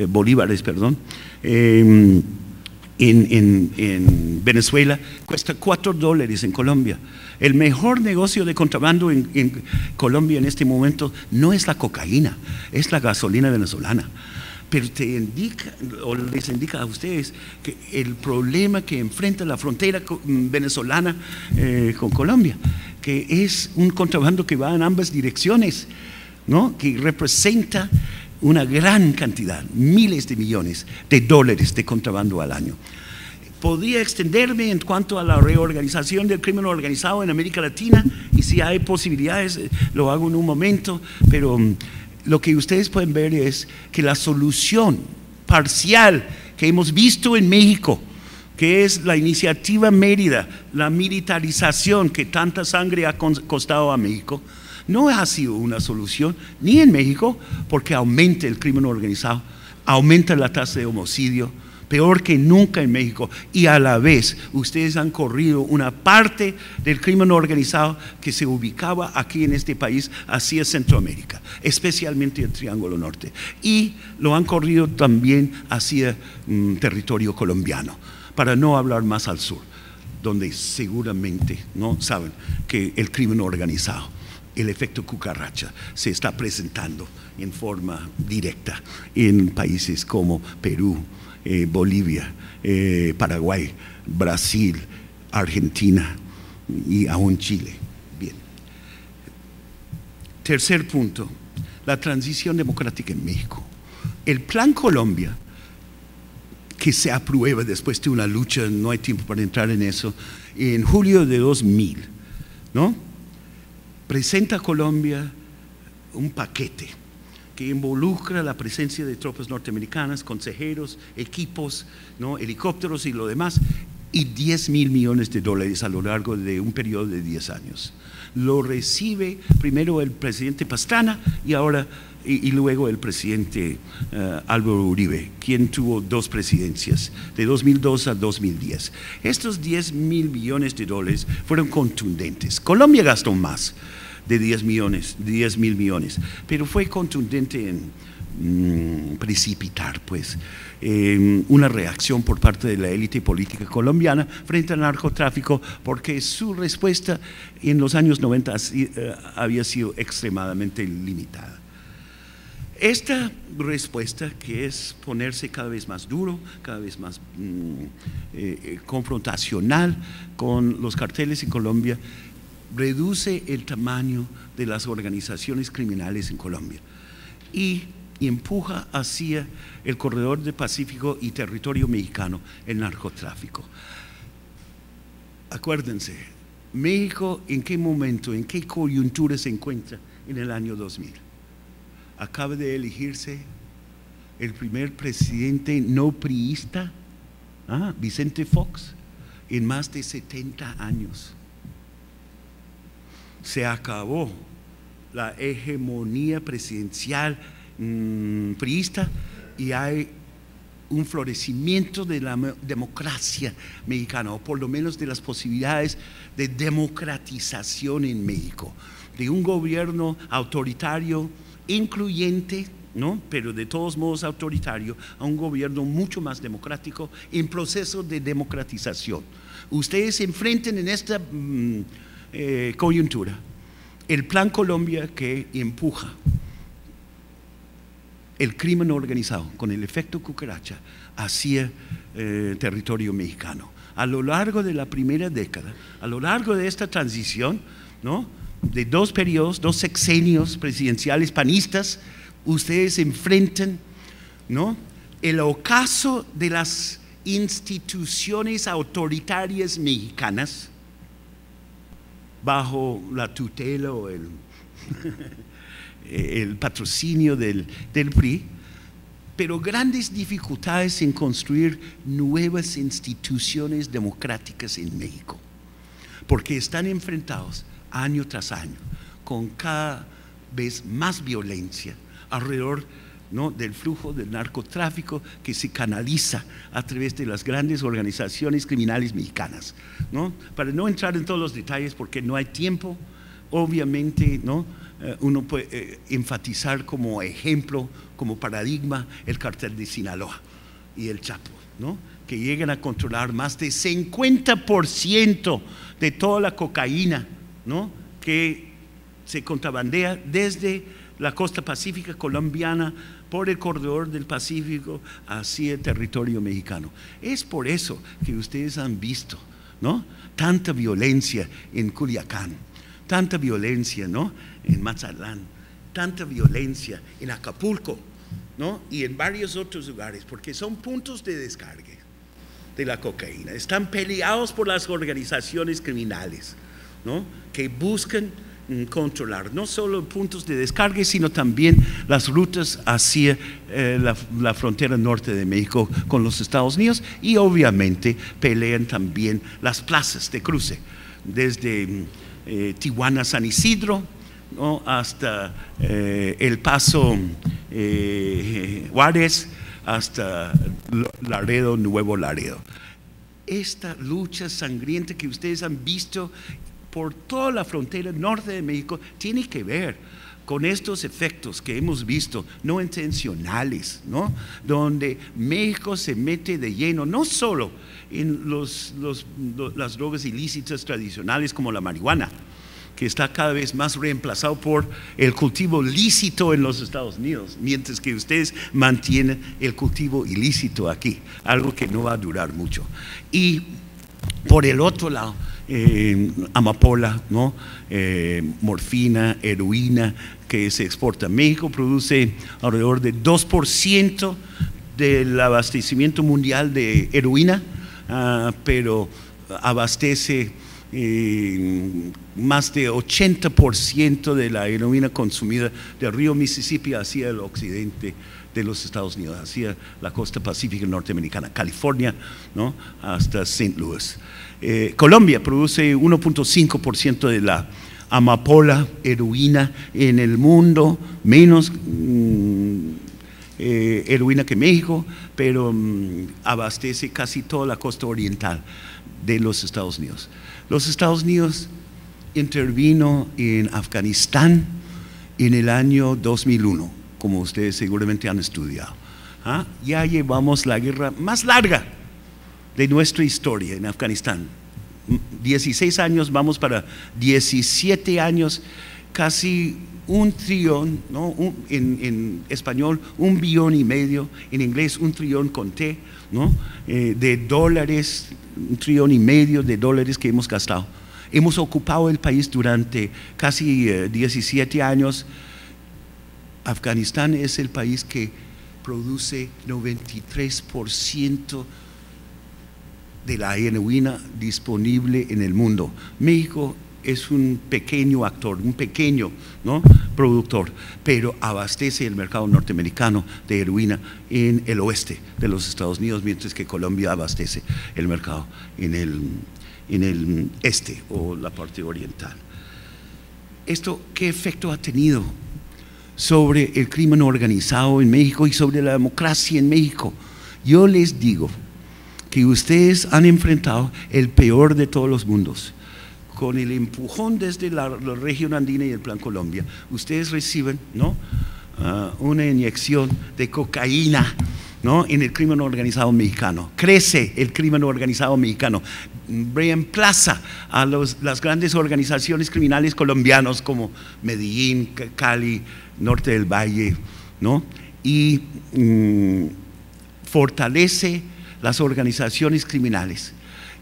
bolívares, perdón. En Venezuela cuesta $4 en Colombia. El mejor negocio de contrabando en Colombia en este momento no es la cocaína, es la gasolina venezolana. Pero les indica a ustedes que el problema que enfrenta la frontera venezolana con Colombia, que es un contrabando que va en ambas direcciones, ¿no?, que representa una gran cantidad, miles de millones de dólares de contrabando al año. Podría extenderme en cuanto a la reorganización del crimen organizado en América Latina, y si hay posibilidades lo hago en un momento, pero lo que ustedes pueden ver es que la solución parcial que hemos visto en México, que es la iniciativa Mérida, la militarización que tanta sangre ha costado a México, no ha sido una solución ni en México, porque aumenta el crimen organizado, aumenta la tasa de homicidio, peor que nunca en México, y a la vez ustedes han corrido una parte del crimen organizado que se ubicaba aquí en este país hacia Centroamérica, especialmente el Triángulo Norte, y lo han corrido también hacia territorio colombiano, para no hablar más al sur, donde seguramente no saben que el crimen organizado, el efecto cucaracha, se está presentando en forma directa en países como Perú, Bolivia, Paraguay, Brasil, Argentina y aún Chile. Bien. Tercer punto, la transición democrática en México. El Plan Colombia, que se aprueba después de una lucha, no hay tiempo para entrar en eso, en julio de 2000, ¿no?, presenta a Colombia un paquete que involucra la presencia de tropas norteamericanas, consejeros, equipos, ¿no?, helicópteros y lo demás, y $10.000 millones a lo largo de un periodo de 10 años. Lo recibe primero el presidente Pastrana y luego el presidente Álvaro Uribe, quien tuvo 2 presidencias, de 2002 a 2010. Estos $10.000 millones fueron contundentes. Colombia gastó más de 10.000 millones, pero fue contundente en precipitar, pues, una reacción por parte de la élite política colombiana frente al narcotráfico, porque su respuesta en los años 90 había sido extremadamente limitada. Esta respuesta, que es ponerse cada vez más duro, cada vez más confrontacional con los carteles en Colombia, reduce el tamaño de las organizaciones criminales en Colombia y empuja hacia el corredor del Pacífico y territorio mexicano el narcotráfico. Acuérdense, México, ¿en qué momento, en qué coyuntura se encuentra en el año 2000? Acaba de elegirse el primer presidente no priista, Vicente Fox, en más de 70 años. Se acabó la hegemonía presidencial priista y hay un florecimiento de la democracia mexicana, o por lo menos de las posibilidades de democratización en México, de un gobierno autoritario, incluyente, ¿no?, pero de todos modos autoritario, a un gobierno mucho más democrático en proceso de democratización. Ustedes se enfrentan en esta coyuntura el Plan Colombia, que empuja el crimen organizado con el efecto cucaracha hacia territorio mexicano. A lo largo de la primera década, a lo largo de esta transición, ¿no?, de 2 periodos, 2 sexenios presidenciales panistas, ustedes enfrentan, ¿no?, el ocaso de las instituciones autoritarias mexicanas bajo la tutela o el patrocinio del PRI, pero grandes dificultades en construir nuevas instituciones democráticas en México, porque están enfrentados año tras año con cada vez más violencia alrededor, ¿no?, del flujo del narcotráfico que se canaliza a través de las grandes organizaciones criminales mexicanas, ¿no? Para no entrar en todos los detalles porque no hay tiempo, obviamente, ¿no?, uno puede enfatizar como ejemplo, como paradigma, el cartel de Sinaloa y el Chapo, ¿no?, que llegan a controlar más de 50% de toda la cocaína, ¿no?, que se contrabandea desde la costa pacífica colombiana por el corredor del Pacífico hacia el territorio mexicano. Es por eso que ustedes han visto, ¿no?, tanta violencia en Culiacán, tanta violencia, ¿no?, en Mazatlán, tanta violencia en Acapulco, ¿no?, y en varios otros lugares, porque son puntos de descargue de la cocaína. Están peleados por las organizaciones criminales, ¿no?, que buscan controlar no solo puntos de descarga, sino también las rutas hacia la frontera norte de México con los Estados Unidos, y obviamente pelean también las plazas de cruce, desde Tijuana, San Isidro, ¿no?, hasta El Paso, Juárez, hasta Laredo, Nuevo Laredo. Esta lucha sangrienta que ustedes han visto por toda la frontera norte de México tiene que ver con estos efectos que hemos visto no intencionales, ¿no?, donde México se mete de lleno no solo en las drogas ilícitas tradicionales como la marihuana, que está cada vez más reemplazado por el cultivo lícito en los Estados Unidos, mientras que ustedes mantienen el cultivo ilícito aquí, algo que no va a durar mucho. Y por el otro lado, amapola, ¿no?, morfina, heroína, que se exporta. México produce alrededor de 2% del abastecimiento mundial de heroína, pero abastece más de 80% de la heroína consumida del río Mississippi hacia el occidente de los Estados Unidos, hacia la costa pacífica norteamericana, California, ¿no?, hasta St. Louis. Colombia produce 1.5% de la amapola, heroína en el mundo, menos heroína que México, pero abastece casi toda la costa oriental de los Estados Unidos. Los Estados Unidos intervino en Afganistán en el año 2001, como ustedes seguramente han estudiado. Ya llevamos la guerra más larga de nuestra historia en Afganistán. 16 años, vamos para 17 años, casi un trillón, ¿no?, en español, 1,5 billones, en inglés 1 trillón con T, ¿no?, de dólares, 1,5 trillones de dólares que hemos gastado. Hemos ocupado el país durante casi 17 años. Afganistán es el país que produce 93% de la heroína disponible en el mundo. México es un pequeño actor, un pequeño, ¿no?, productor, pero abastece el mercado norteamericano de heroína en el oeste de los Estados Unidos, mientras que Colombia abastece el mercado en el este o la parte oriental. ¿Esto qué efecto ha tenido sobre el crimen organizado en México y sobre la democracia en México? Yo les digo que ustedes han enfrentado el peor de todos los mundos. Con el empujón desde la región andina y el Plan Colombia, ustedes reciben, ¿no?, una inyección de cocaína, ¿no?, en el crimen organizado mexicano. Crece el crimen organizado mexicano, reemplaza a las grandes organizaciones criminales colombianos como Medellín, Cali, Norte del Valle, ¿no?, y fortalece las organizaciones criminales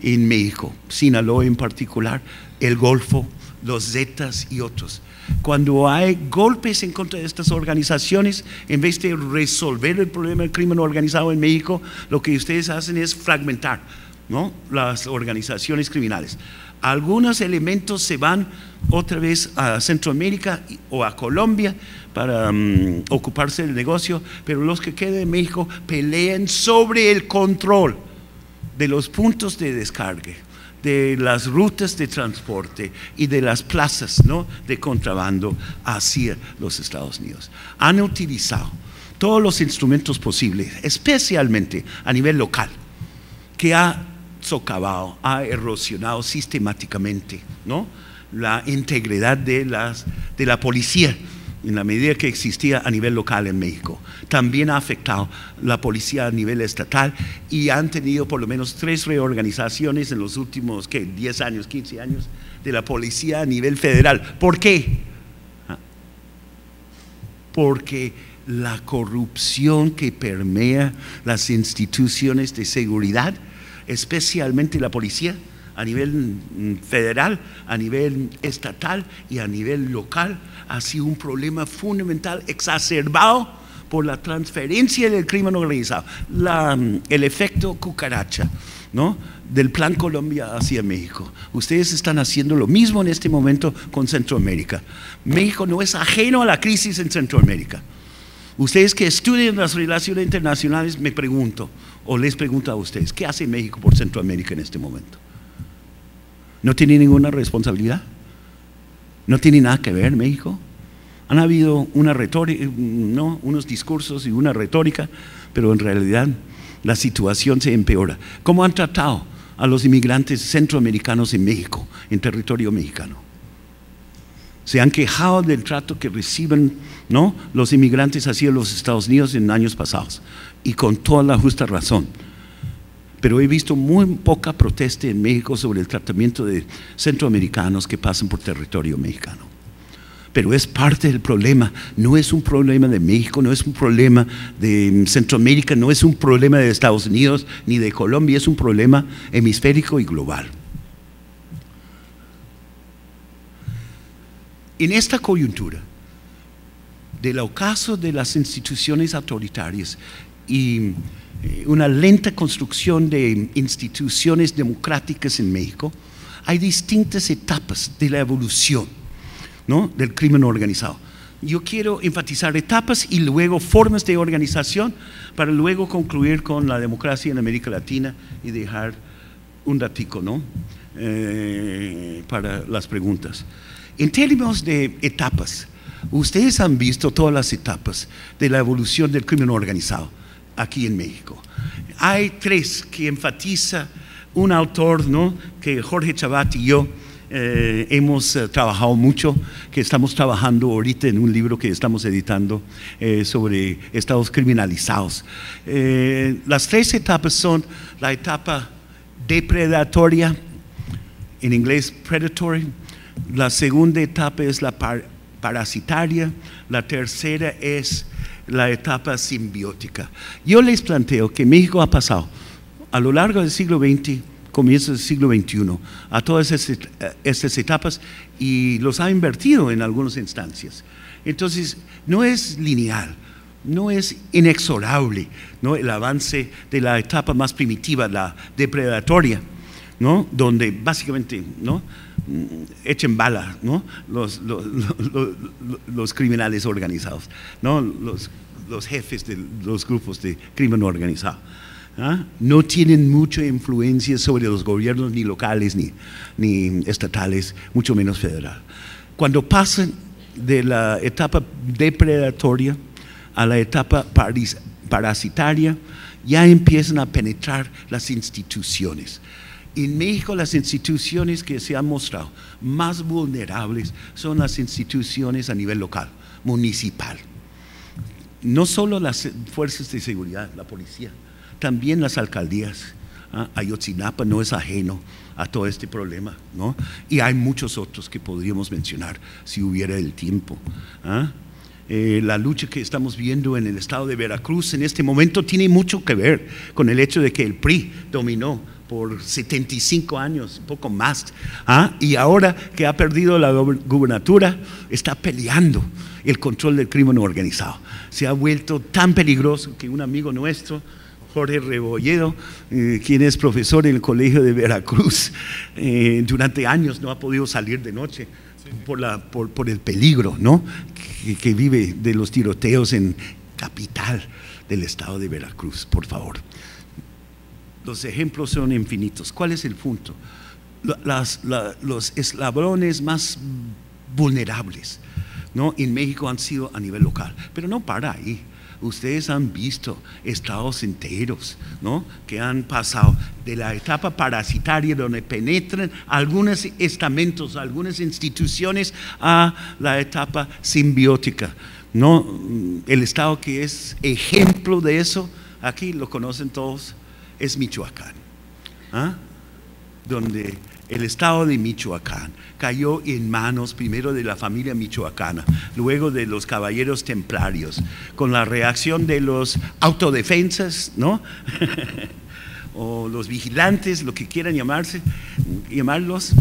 en México, Sinaloa en particular, el Golfo, los Zetas y otros. Cuando hay golpes en contra de estas organizaciones, en vez de resolver el problema del crimen organizado en México, lo que ustedes hacen es fragmentar, ¿no?, las organizaciones criminales. Algunos elementos se van otra vez a Centroamérica o a Colombia para ocuparse del negocio, pero los que quedan en México pelean sobre el control de los puntos de descargue, de las rutas de transporte y de las plazas, ¿no?, de contrabando hacia los Estados Unidos. Han utilizado todos los instrumentos posibles, especialmente a nivel local, que ha socavado, ha erosionado sistemáticamente, ¿no?, la integridad de la policía en la medida que existía a nivel local en México. También ha afectado la policía a nivel estatal y han tenido por lo menos 3 reorganizaciones en los últimos 10 años, 15 años de la policía a nivel federal. ¿Por qué? Porque la corrupción que permea las instituciones de seguridad, especialmente la policía, a nivel federal, a nivel estatal y a nivel local, ha sido un problema fundamental exacerbado por la transferencia del crimen organizado, el efecto cucaracha, ¿no?, del Plan Colombia hacia México. Ustedes están haciendo lo mismo en este momento con Centroamérica. México no es ajeno a la crisis en Centroamérica. Ustedes que estudian las relaciones internacionales, me pregunto, o les pregunto a ustedes, ¿qué hace México por Centroamérica en este momento? ¿No tiene ninguna responsabilidad? ¿No tiene nada que ver México? Han habido una retórica, ¿no?, unos discursos y una retórica, pero en realidad la situación se empeora. ¿Cómo han tratado a los inmigrantes centroamericanos en México, en territorio mexicano? Se han quejado del trato que reciben, ¿no?, los inmigrantes hacia los Estados Unidos en años pasados, y con toda la justa razón. Pero he visto muy poca protesta en México sobre el tratamiento de centroamericanos que pasan por territorio mexicano. Pero es parte del problema, no es un problema de México, no es un problema de Centroamérica, no es un problema de Estados Unidos ni de Colombia, es un problema hemisférico y global. En esta coyuntura del ocaso de las instituciones autoritarias y una lenta construcción de instituciones democráticas en México, hay distintas etapas de la evolución, ¿no?, del crimen organizado. Yo quiero enfatizar etapas y luego formas de organización para luego concluir con la democracia en América Latina y dejar un ratico, ¿no?, para las preguntas. En términos de etapas, ustedes han visto todas las etapas de la evolución del crimen organizado aquí en México. Hay tres que enfatiza un autor, ¿no?, que Jorge Chabat y yo hemos trabajado mucho, que estamos trabajando ahorita en un libro que estamos editando sobre estados criminalizados. Las tres etapas son la etapa depredatoria, en inglés predatory, la segunda etapa es la parasitaria, la tercera es la etapa simbiótica. Yo les planteo que México ha pasado a lo largo del siglo XX, comienzos del siglo XXI, a todas estas etapas y los ha invertido en algunas instancias. Entonces, no es lineal, no es inexorable, ¿no?, el avance de la etapa más primitiva, la depredatoria, ¿no?, donde básicamente, ¿no?, echen bala, ¿no?, los criminales organizados, ¿no?, los jefes de los grupos de crimen organizado. No tienen mucha influencia sobre los gobiernos ni locales ni estatales, mucho menos federal. Cuando pasan de la etapa depredatoria a la etapa parasitaria, ya empiezan a penetrar las instituciones. En México, las instituciones que se han mostrado más vulnerables son las instituciones a nivel local, municipal. No solo las fuerzas de seguridad, la policía, también las alcaldías. Ayotzinapa no es ajeno a todo este problema, ¿no? Y hay muchos otros que podríamos mencionar si hubiera el tiempo. La lucha que estamos viendo en el estado de Veracruz en este momento tiene mucho que ver con el hecho de que el PRI dominó por 75 años, un poco más, y ahora que ha perdido la gubernatura, está peleando el control del crimen organizado. Se ha vuelto tan peligroso que un amigo nuestro, Jorge Rebolledo, quien es profesor en el Colegio de Veracruz, durante años no ha podido salir de noche por el peligro, ¿no?, que vive de los tiroteos en capital del estado de Veracruz. Por favor, los ejemplos son infinitos. ¿Cuál es el punto? Los eslabones más vulnerables, ¿no?, en México han sido a nivel local, pero no para ahí. Ustedes han visto estados enteros, ¿no?, que han pasado de la etapa parasitaria, donde penetran algunos estamentos, algunas instituciones, a la etapa simbiótica, ¿no? El estado que es ejemplo de eso, aquí lo conocen todos, es Michoacán, donde el estado de Michoacán cayó en manos primero de la familia michoacana, luego de los caballeros templarios, con la reacción de los autodefensas, ¿no? O los vigilantes, lo que quieran llamarlos,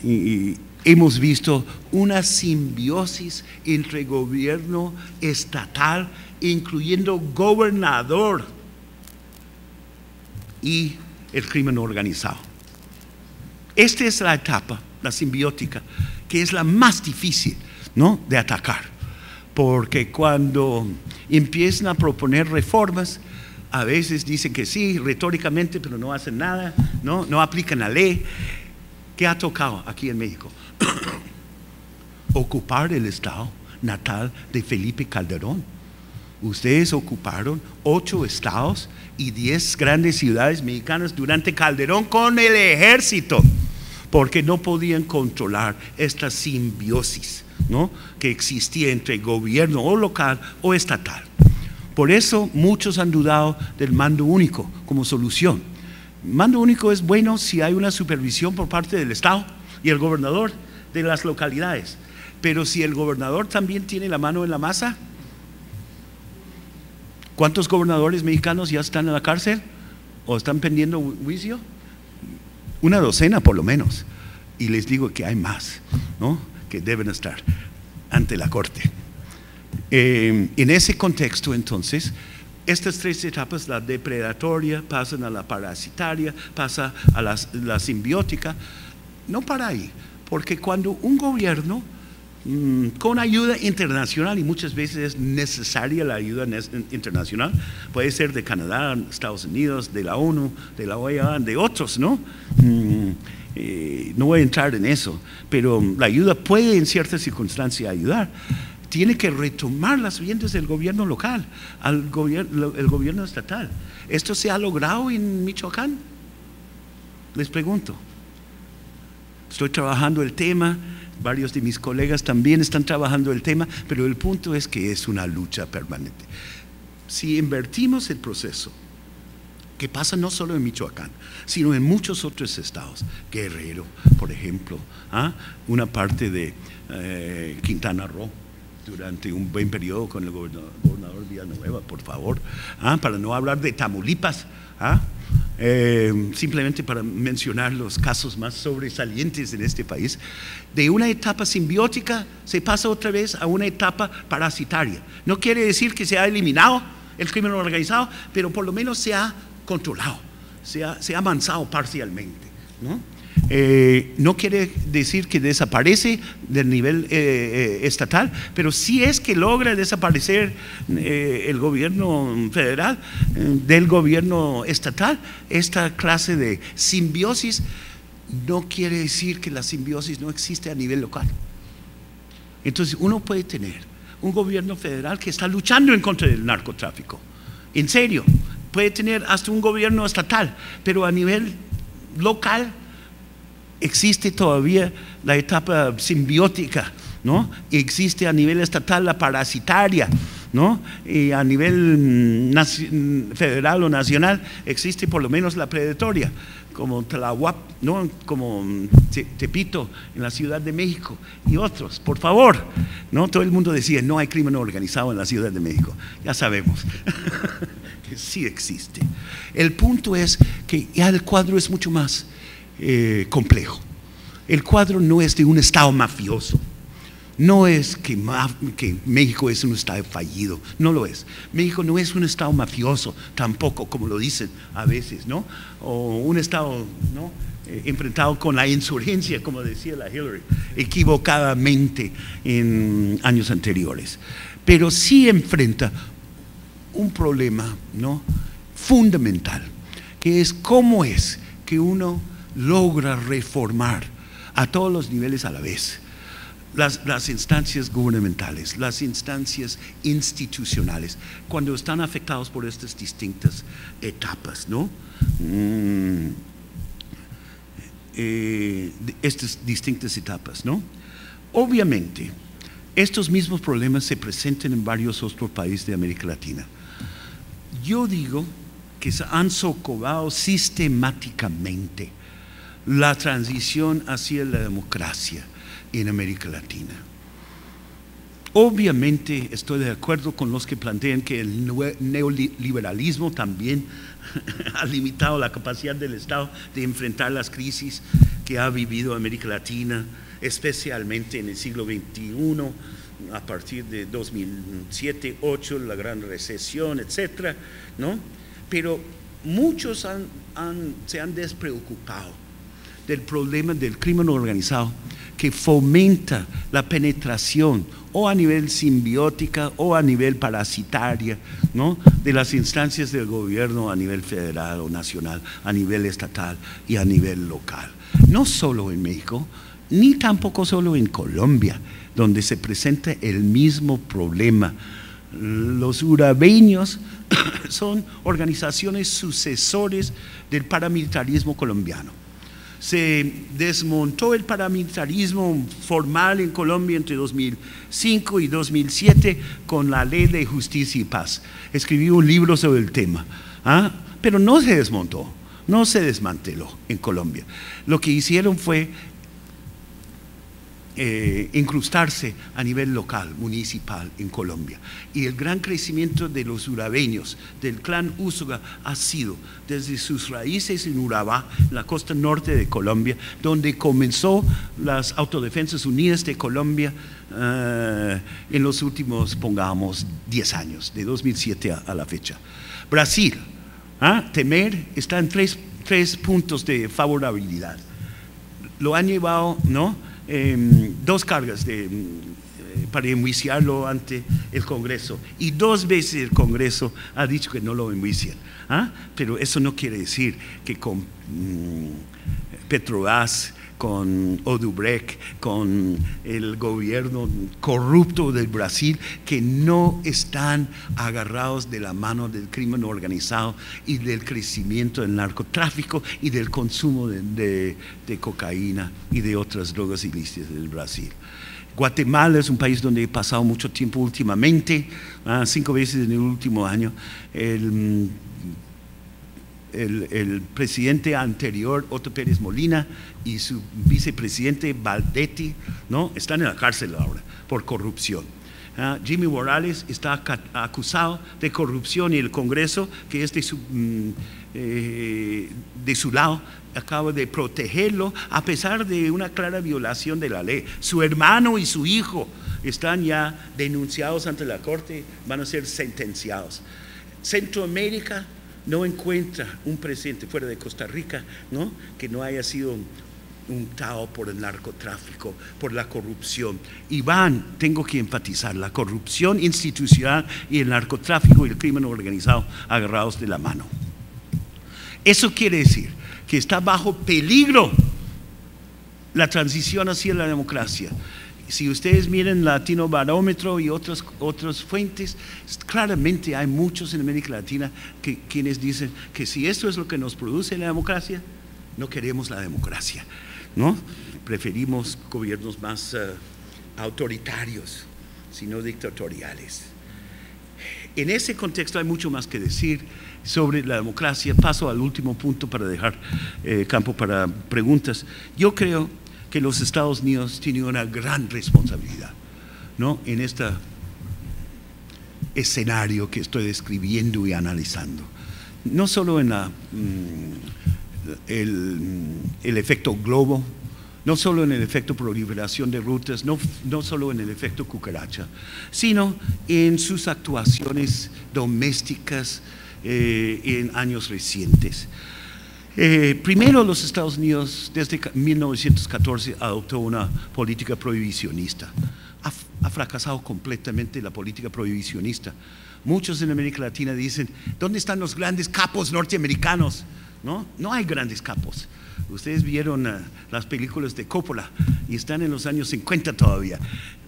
y hemos visto una simbiosis entre gobierno estatal, incluyendo gobernador, y el crimen organizado. Esta es la etapa, la simbiótica, que es la más difícil, ¿no?, de atacar, porque cuando empiezan a proponer reformas, a veces dicen que sí, retóricamente, pero no hacen nada, no aplican la ley. ¿Qué ha tocado aquí en México? Ocupar el estado natal de Felipe Calderón. Ustedes ocuparon 8 estados y 10 grandes ciudades mexicanas durante Calderón con el ejército, porque no podían controlar esta simbiosis, ¿no?, que existía entre gobierno o local o estatal. Por eso muchos han dudado del mando único como solución. El mando único es bueno si hay una supervisión por parte del Estado y el gobernador de las localidades, pero si el gobernador también tiene la mano en la masa. ¿Cuántos gobernadores mexicanos ya están en la cárcel o están pendiendo juicio? Una docena por lo menos, y les digo que hay más, ¿no?, que deben estar ante la corte. En ese contexto, entonces, estas 3 etapas, la depredatoria, pasan a la parasitaria, pasa a la simbiótica. no para ahí, porque cuando un gobierno con ayuda internacional, y muchas veces es necesaria la ayuda internacional, puede ser de Canadá, Estados Unidos, de la ONU, de la OEA, de otros, ¿no? No voy a entrar en eso, pero la ayuda puede en ciertas circunstancias ayudar. Tiene que retomar las riendas del gobierno local, el gobierno estatal. ¿Esto se ha logrado en Michoacán? Les pregunto. Estoy trabajando el tema, varios de mis colegas también están trabajando el tema, pero el punto es que es una lucha permanente. Si invertimos el proceso, que pasa no solo en Michoacán, sino en muchos otros estados, Guerrero, por ejemplo, una parte de Quintana Roo, durante un buen periodo con el gobernador Villanueva, por favor, para no hablar de Tamaulipas, simplemente para mencionar los casos más sobresalientes en este país. De una etapa simbiótica se pasa otra vez a una etapa parasitaria. No quiere decir que se ha eliminado el crimen organizado, pero por lo menos se ha controlado, se ha avanzado parcialmente, ¿no? No quiere decir que desaparece del nivel estatal, pero sí es que logra desaparecer el gobierno federal del gobierno estatal. Esta clase de simbiosis no quiere decir que la simbiosis no existe a nivel local. Entonces uno puede tener un gobierno federal que está luchando en contra del narcotráfico, en serio, puede tener hasta un gobierno estatal, pero a nivel local existe todavía la etapa simbiótica, ¿no? Existe a nivel estatal la parasitaria, ¿no? Y a nivel federal o nacional existe por lo menos la predatoria, como Tlahuap, ¿no? Como Tepito en la Ciudad de México y otros. Por favor, ¿no? Todo el mundo decía no hay crimen organizado en la Ciudad de México, ya sabemos que sí existe. El punto es que ya el cuadro es mucho más complejo. El cuadro no es de un estado mafioso, no es que México es un estado fallido, no lo es. México no es un estado mafioso tampoco, como lo dicen a veces, ¿no? O un estado, ¿no? Enfrentado con la insurgencia, como decía la Hillary, equivocadamente en años anteriores. Pero sí enfrenta un problema, ¿no? Fundamental, que es cómo es que uno logra reformar a todos los niveles a la vez las instancias gubernamentales, las instancias institucionales, cuando están afectados por estas distintas etapas, ¿no? Estas distintas etapas, ¿no? Obviamente, estos mismos problemas se presentan en varios otros países de América Latina. Yo digo que se han socavado sistemáticamente la transición hacia la democracia en América Latina. Obviamente estoy de acuerdo con los que plantean que el neoliberalismo también ha limitado la capacidad del Estado de enfrentar las crisis que ha vivido América Latina, especialmente en el siglo XXI, a partir de 2007, 2008, la gran recesión, etcétera, ¿no? Pero muchos se han despreocupado del problema del crimen organizado que fomenta la penetración o a nivel simbiótica o a nivel parasitaria, ¿no? De las instancias del gobierno a nivel federal o nacional, a nivel estatal y a nivel local. No solo en México, ni tampoco solo en Colombia, donde se presenta el mismo problema. Los urabeños son organizaciones sucesores del paramilitarismo colombiano. Se desmontó el paramilitarismo formal en Colombia entre 2005 y 2007 con la Ley de Justicia y Paz. Escribí un libro sobre el tema, pero no se desmontó, no se desmanteló en Colombia. Lo que hicieron fue incrustarse a nivel local, municipal en Colombia. Y el gran crecimiento de los urabeños, del clan Úsuga, ha sido desde sus raíces en Urabá, en la costa norte de Colombia, donde comenzó las Autodefensas Unidas de Colombia en los últimos, pongamos, 10 años, de 2007 a la fecha. Brasil, Temer está en tres puntos de favorabilidad. lo han llevado, ¿no? 2 cargas para enjuiciarlo ante el Congreso, y 2 veces el Congreso ha dicho que no lo enjuician. Pero eso no quiere decir que con Petrobras, con Odebrecht, con el gobierno corrupto del Brasil, que no están agarrados de la mano del crimen organizado y del crecimiento del narcotráfico y del consumo de cocaína y de otras drogas ilícitas del Brasil. Guatemala es un país donde he pasado mucho tiempo últimamente, 5 veces en el último año. El presidente anterior, Otto Pérez Molina, y su vicepresidente Valdetti, ¿no? Están en la cárcel ahora por corrupción. Jimmy Morales está acusado de corrupción, y el Congreso, que es de su lado, acaba de protegerlo a pesar de una clara violación de la ley. Su hermano y su hijo están ya denunciados ante la corte, van a ser sentenciados. Centroamérica no encuentra un presidente fuera de Costa Rica, ¿no?, que no haya sido untado por el narcotráfico, por la corrupción. Y tengo que enfatizar, la corrupción institucional y el narcotráfico y el crimen organizado agarrados de la mano. Eso quiere decir que está bajo peligro la transición hacia la democracia. Si ustedes miren Latino Barómetro y otras fuentes, claramente hay muchos en América Latina quienes dicen que si esto es lo que nos produce la democracia, no queremos la democracia, ¿no? Preferimos gobiernos más autoritarios, sino dictatoriales. En ese contexto hay mucho más que decir sobre la democracia. Paso al último punto para dejar campo para preguntas. Yo creo que los Estados Unidos tienen una gran responsabilidad, ¿no?, en este escenario que estoy describiendo y analizando. No solo en el efecto globo, no solo en el efecto proliferación de rutas, no solo en el efecto cucaracha, sino en sus actuaciones domésticas en años recientes. Primero, los Estados Unidos desde 1914 adoptó una política prohibicionista. Ha fracasado completamente la política prohibicionista. Muchos en América Latina dicen, ¿dónde están los grandes capos norteamericanos? No hay grandes capos. Ustedes vieron las películas de Coppola y están en los años 50 todavía.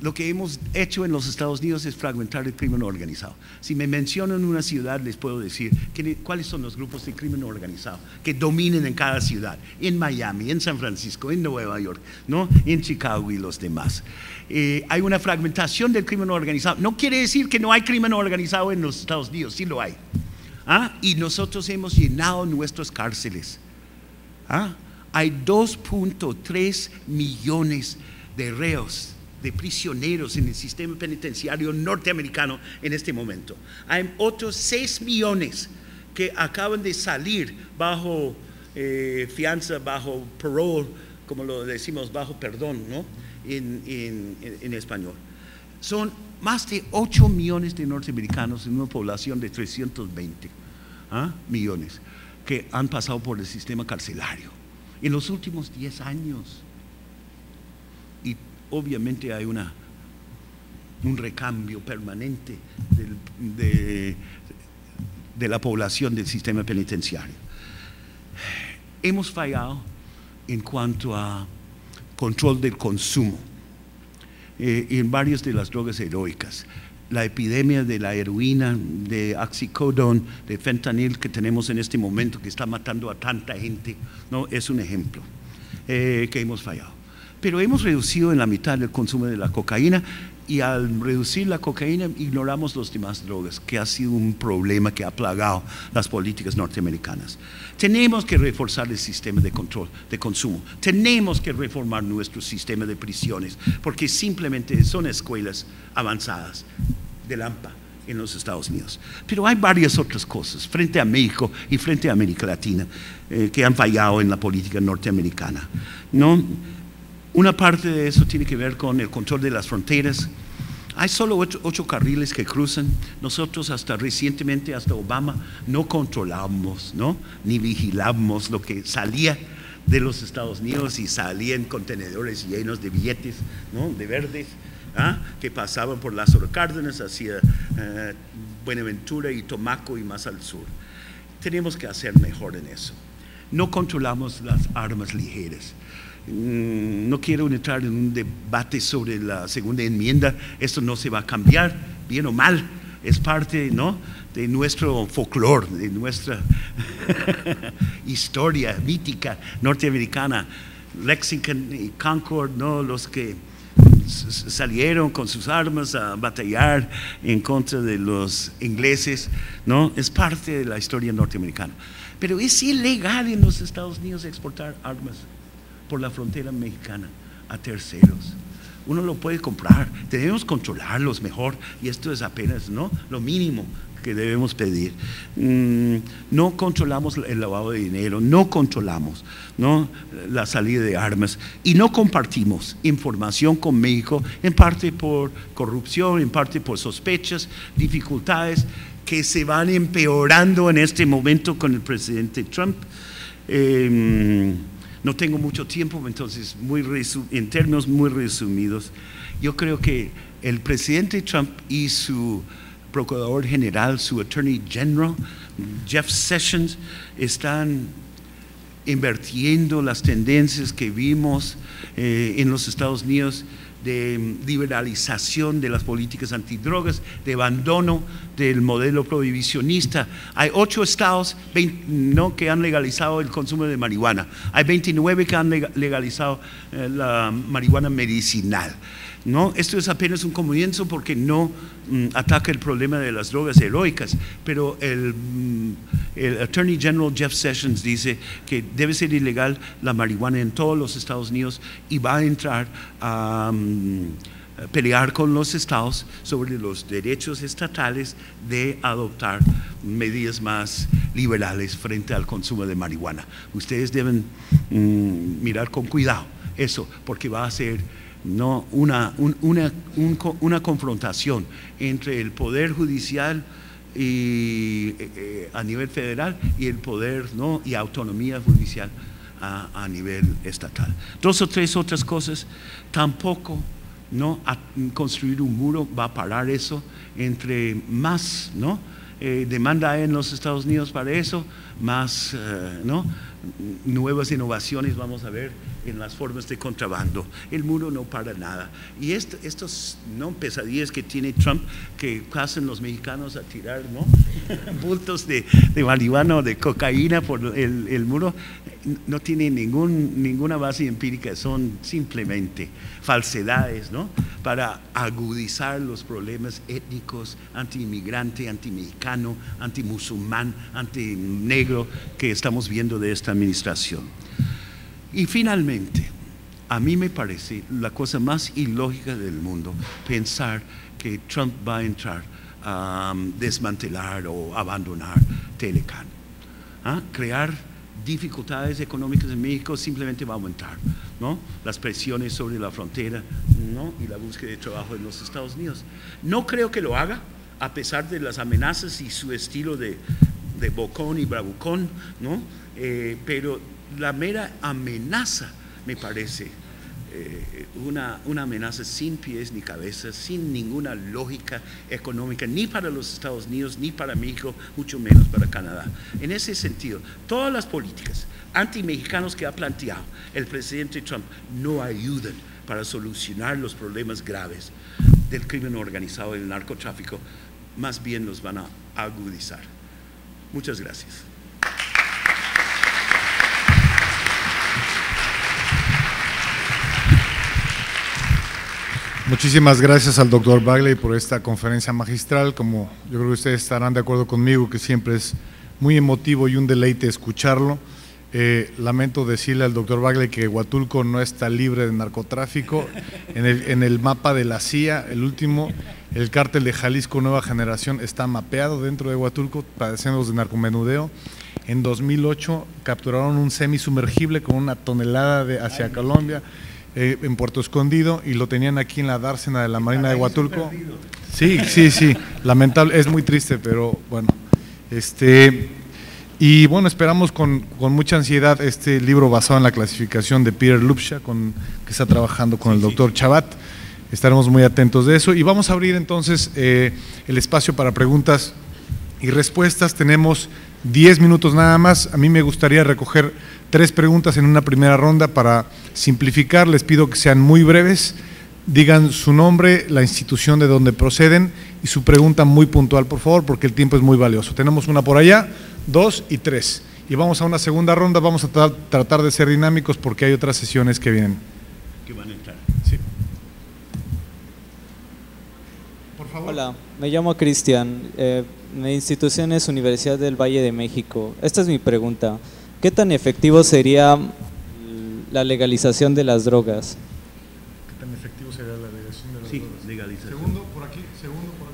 Lo que hemos hecho en los Estados Unidos es fragmentar el crimen organizado. Si me mencionan una ciudad, les puedo decir cuáles son los grupos de crimen organizado que dominen en cada ciudad: en Miami, en San Francisco, en Nueva York, ¿no?, en Chicago y los demás. Hay una fragmentación del crimen organizado. No quiere decir que no hay crimen organizado en los Estados Unidos, sí lo hay. Y nosotros hemos llenado nuestras cárceles. Hay 2.3 millones de reos, de prisioneros en el sistema penitenciario norteamericano en este momento. Hay otros 6 millones que acaban de salir bajo fianza, bajo parole, como lo decimos, bajo perdón, ¿no?, en español. Son más de 8 millones de norteamericanos en una población de 320 millones que han pasado por el sistema carcelario en los últimos 10 años. Y obviamente hay un recambio permanente de la población del sistema penitenciario. Hemos fallado en cuanto a control del consumo en varias de las drogas heroicas. La epidemia de la heroína, de oxicodone, de fentanil que tenemos en este momento, que está matando a tanta gente, ¿no?, es un ejemplo que hemos fallado. Pero hemos reducido en la mitad el consumo de la cocaína, y al reducir la cocaína ignoramos las demás drogas, que ha sido un problema que ha plagado las políticas norteamericanas. Tenemos que reforzar el sistema de control de consumo, tenemos que reformar nuestro sistema de prisiones, porque simplemente son escuelas avanzadas del AMPA en los Estados Unidos. Pero hay varias otras cosas frente a México y frente a América Latina que han fallado en la política norteamericana, ¿no? Una parte de eso tiene que ver con el control de las fronteras. Hay solo 8 carriles que cruzan. Nosotros hasta recientemente, hasta Obama, no controlamos, ¿no?, ni vigilamos lo que salía de los Estados Unidos y salían contenedores llenos de billetes, ¿no?, de verdes, que pasaban por Lázaro Cárdenas hacia Buenaventura y Tomaco y más al sur. Tenemos que hacer mejor en eso. No controlamos las armas ligeras. No quiero entrar en un debate sobre la segunda enmienda. Esto no se va a cambiar, bien o mal. Es parte, ¿no?, de nuestro folclore, de nuestra historia mítica norteamericana. Lexington y Concord, ¿no?, los que salieron con sus armas a batallar en contra de los ingleses, ¿no?, es parte de la historia norteamericana. Pero es ilegal en los Estados Unidos exportar armas por la frontera mexicana a terceros. Uno lo puede comprar, debemos controlarlos mejor, y esto es apenas, ¿no?, lo mínimo que debemos pedir. No controlamos el lavado de dinero, no controlamos, ¿no?, la salida de armas, y no compartimos información con México, en parte por corrupción, en parte por sospechas, dificultades que se van empeorando en este momento con el presidente Trump. No tengo mucho tiempo, entonces en términos muy resumidos, yo creo que el presidente Trump y su procurador general, su attorney general, Jeff Sessions, están invirtiendo las tendencias que vimos en los Estados Unidos de liberalización de las políticas antidrogas, de abandono del modelo prohibicionista. Hay 8 estados que han legalizado el consumo de marihuana. Hay 29 que han legalizado la marihuana medicinal, ¿no? Esto es apenas un comienzo porque no ataca el problema de las drogas heroicas, pero el Attorney General Jeff Sessions dice que debe ser ilegal la marihuana en todos los Estados Unidos y va a entrar a pelear con los estados sobre los derechos estatales de adoptar medidas más liberales frente al consumo de marihuana. Ustedes deben mirar con cuidado eso, porque va a ser, ¿no?, una confrontación entre el poder judicial y a nivel federal y el poder, ¿no?, y autonomía judicial a nivel estatal. 2 o 3 otras cosas. Tampoco, ¿no?, a construir un muro va a parar eso. Entre más, ¿no?, demanda hay en los Estados Unidos para eso, más, ¿no?, nuevas innovaciones vamos a ver en las formas de contrabando. El muro no para nada. Y estos, ¿no?, pesadillas que tiene Trump, que hacen los mexicanos a tirar, ¿no?, bultos de marihuana o de cocaína por el muro, no tienen ninguna base empírica, son simplemente falsedades, ¿no?, para agudizar los problemas étnicos, anti-inmigrante, anti-mexicano, anti-musulmán, anti-negro que estamos viendo de esta administración. Y finalmente, a mí me parece la cosa más ilógica del mundo pensar que Trump va a entrar a desmantelar o abandonar Telecan. Crear dificultades económicas en México simplemente va a aumentar, ¿no?, las presiones sobre la frontera, ¿no?, y la búsqueda de trabajo en los Estados Unidos. No creo que lo haga, a pesar de las amenazas y su estilo de bocón y bravucón, ¿no?, pero la mera amenaza me parece una amenaza sin pies ni cabeza, sin ninguna lógica económica, ni para los Estados Unidos, ni para México, mucho menos para Canadá. En ese sentido, todas las políticas anti-mexicanos que ha planteado el presidente Trump no ayudan para solucionar los problemas graves del crimen organizado y del narcotráfico, más bien los van a agudizar. Muchas gracias. Muchísimas gracias al doctor Bagley por esta conferencia magistral. Como yo creo que ustedes estarán de acuerdo conmigo, que siempre es muy emotivo y un deleite escucharlo. Lamento decirle al doctor Bagley que Huatulco no está libre de narcotráfico. En el mapa de la CIA, el último, el cártel de Jalisco Nueva Generación está mapeado dentro de Huatulco, padeciendo de narcomenudeo. En 2008 capturaron un semisumergible con 1 tonelada hacia Colombia, en Puerto Escondido, y lo tenían aquí en la dársena de la Marina de Huatulco. Sí, lamentable, es muy triste, pero bueno. Y bueno, esperamos con mucha ansiedad este libro basado en la clasificación de Peter Lupsha, que está trabajando con el doctor Chabat. Estaremos muy atentos de eso. Y vamos a abrir entonces el espacio para preguntas y respuestas. Tenemos 10 minutos nada más. A mí me gustaría recoger 3 preguntas en una primera ronda para simplificar. Les pido que sean muy breves. Digan su nombre, la institución de donde proceden y su pregunta muy puntual, por favor, porque el tiempo es muy valioso. Tenemos una por allá, 2 y 3. Y vamos a una segunda ronda. Vamos a tratar de ser dinámicos porque hay otras sesiones que vienen. Que van a entrar. Sí. Por favor. Hola, me llamo Cristian. Mi institución es Universidad del Valle de México. Esta es mi pregunta. ¿Qué tan efectivo sería la legalización de las drogas? ¿Qué tan efectivo sería la legalización de las drogas? Sí, legalización. Segundo por aquí, segundo por acá.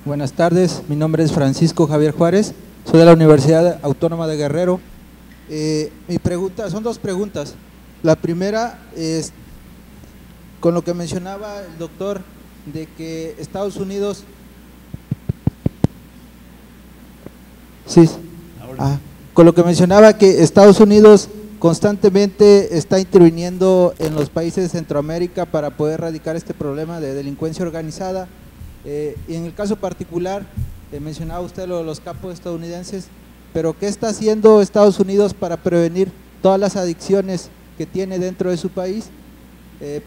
Buenas tardes, mi nombre es Francisco Javier Juárez, soy de la Universidad Autónoma de Guerrero. Mi pregunta, son 2 preguntas. La primera es con lo que mencionaba el doctor de que Estados Unidos… Sí, con lo que mencionaba que Estados Unidos constantemente está interviniendo en los países de Centroamérica para poder erradicar este problema de delincuencia organizada. Y en el caso particular, mencionaba usted lo de los capos estadounidenses, pero ¿qué está haciendo Estados Unidos para prevenir todas las adicciones que tiene dentro de su país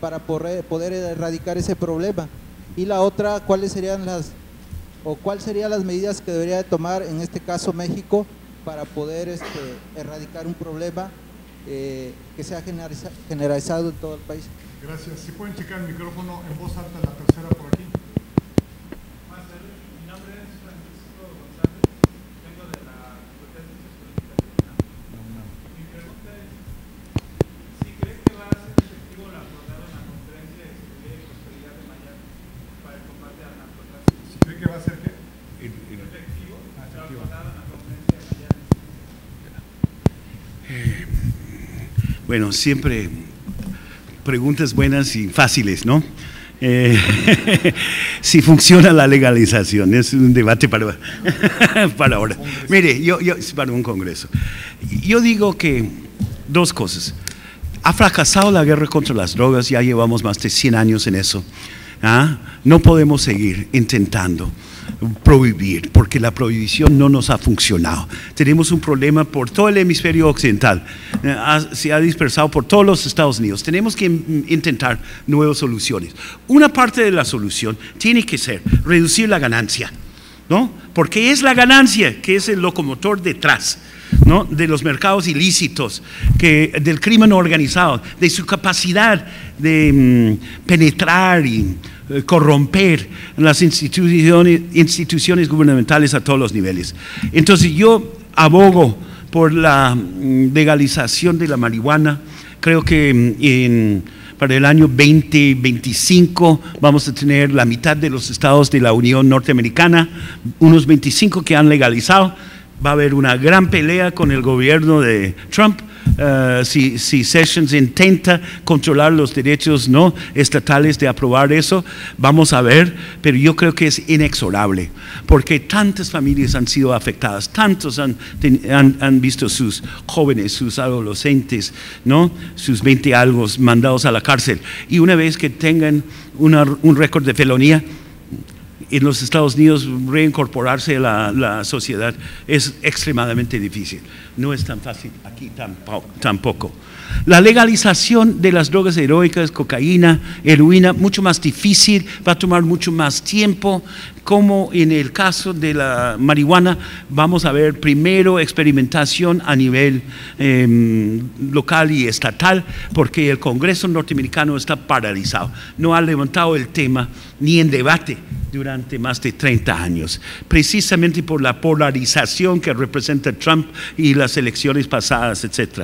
para poder erradicar ese problema? Y la otra, ¿cuáles serían cuáles serían las medidas que debería de tomar en este caso México para poder erradicar un problema que sea generalizado en todo el país? Gracias. Si pueden checar el micrófono en voz alta, la tercera por aquí. Mi nombre es Francisco González, vengo de la Facultad de Ciencias Políticas de UNAM. Mi pregunta es, si cree que va a ser efectivo lo acordado en la Conferencia de Seguridad y Prosperidad de Miami para el combate al narcotráfico. ¿Si cree que va a ser qué? Efectivo, lo efectivo. acordado en la Conferencia de Miami. Bueno, siempre preguntas buenas y fáciles, ¿no? Si funciona la legalización, es un debate para ahora. Mire, para un congreso. Yo digo que 2 cosas. Ha fracasado la guerra contra las drogas, ya llevamos más de 100 años en eso. No podemos seguir intentando prohibir, porque la prohibición no nos ha funcionado. Tenemos un problema por todo el hemisferio occidental, se ha dispersado por todos los Estados Unidos. Tenemos que intentar nuevas soluciones. Una parte de la solución tiene que ser reducir la ganancia, ¿no? Porque es la ganancia que es el locomotor detrás, ¿no?, de los mercados ilícitos, del crimen organizado, de su capacidad de penetrar y corromper las instituciones gubernamentales a todos los niveles. Entonces yo abogo por la legalización de la marihuana. Creo que para el año 2025 vamos a tener la mitad de los estados de la Unión Norteamericana, unos 25 que han legalizado. Va a haber una gran pelea con el gobierno de Trump si Sessions intenta controlar los derechos no estatales de aprobar eso. Vamos a ver, pero yo creo que es inexorable, porque tantas familias han sido afectadas, tantos han visto sus jóvenes, sus adolescentes, ¿no?, sus 20 algo mandados a la cárcel, y una vez que tengan un récord de felonía en los Estados Unidos, reincorporarse a la sociedad es extremadamente difícil. No es tan fácil aquí tampoco. La legalización de las drogas heroicas, cocaína, heroína, mucho más difícil, va a tomar mucho más tiempo. Como en el caso de la marihuana, vamos a ver primero experimentación a nivel local y estatal, porque el Congreso norteamericano está paralizado, no ha levantado el tema ni en debate durante más de 30 años, precisamente por la polarización que representa Trump y las elecciones pasadas, etc.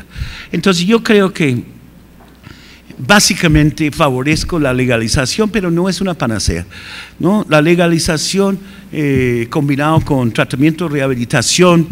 Entonces yo creo que básicamente favorezco la legalización, pero no es una panacea, ¿no? La legalización combinado con tratamiento, rehabilitación,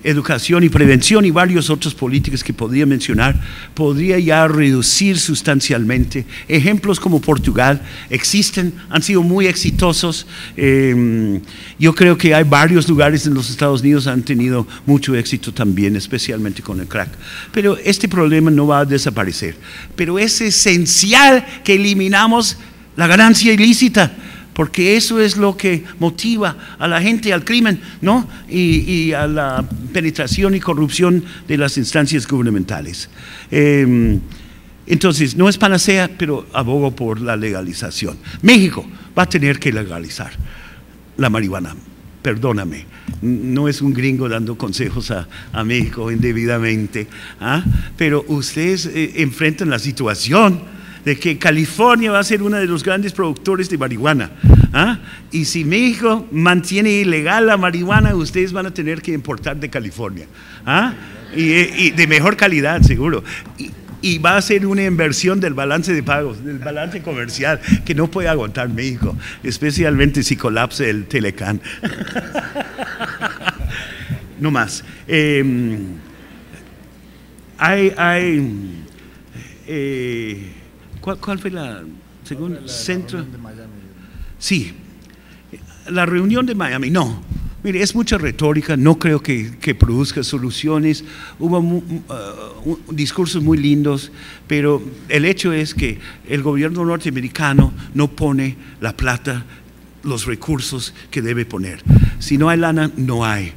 educación y prevención y varios otros políticas que podría mencionar, podría ya reducir sustancialmente. Ejemplos como Portugal existen, han sido muy exitosos. Yo creo que hay varios lugares en los Estados Unidos que han tenido mucho éxito también, especialmente con el crack. Pero este problema no va a desaparecer. Pero es esencial que eliminamos la ganancia ilícita, porque eso es lo que motiva a la gente al crimen, ¿no? Y a la penetración y corrupción de las instancias gubernamentales. Entonces, no es panacea, pero abogo por la legalización. México va a tener que legalizar la marihuana. Perdóname, no es un gringo dando consejos a México indebidamente, pero ustedes enfrentan la situación de que California va a ser uno de los grandes productores de marihuana. Y si México mantiene ilegal la marihuana, ustedes van a tener que importar de California. Y de mejor calidad, seguro. Y va a ser una inversión del balance de pagos, del balance comercial, que no puede aguantar México, especialmente si colapse el Telecán. No más. ¿Cuál fue la segunda? Centro. Reunión de Miami. Sí, la reunión de Miami, no. Mire, es mucha retórica, no creo que produzca soluciones. Hubo discursos muy lindos, pero el hecho es que el gobierno norteamericano no pone la plata, los recursos que debe poner. Si no hay lana, no hay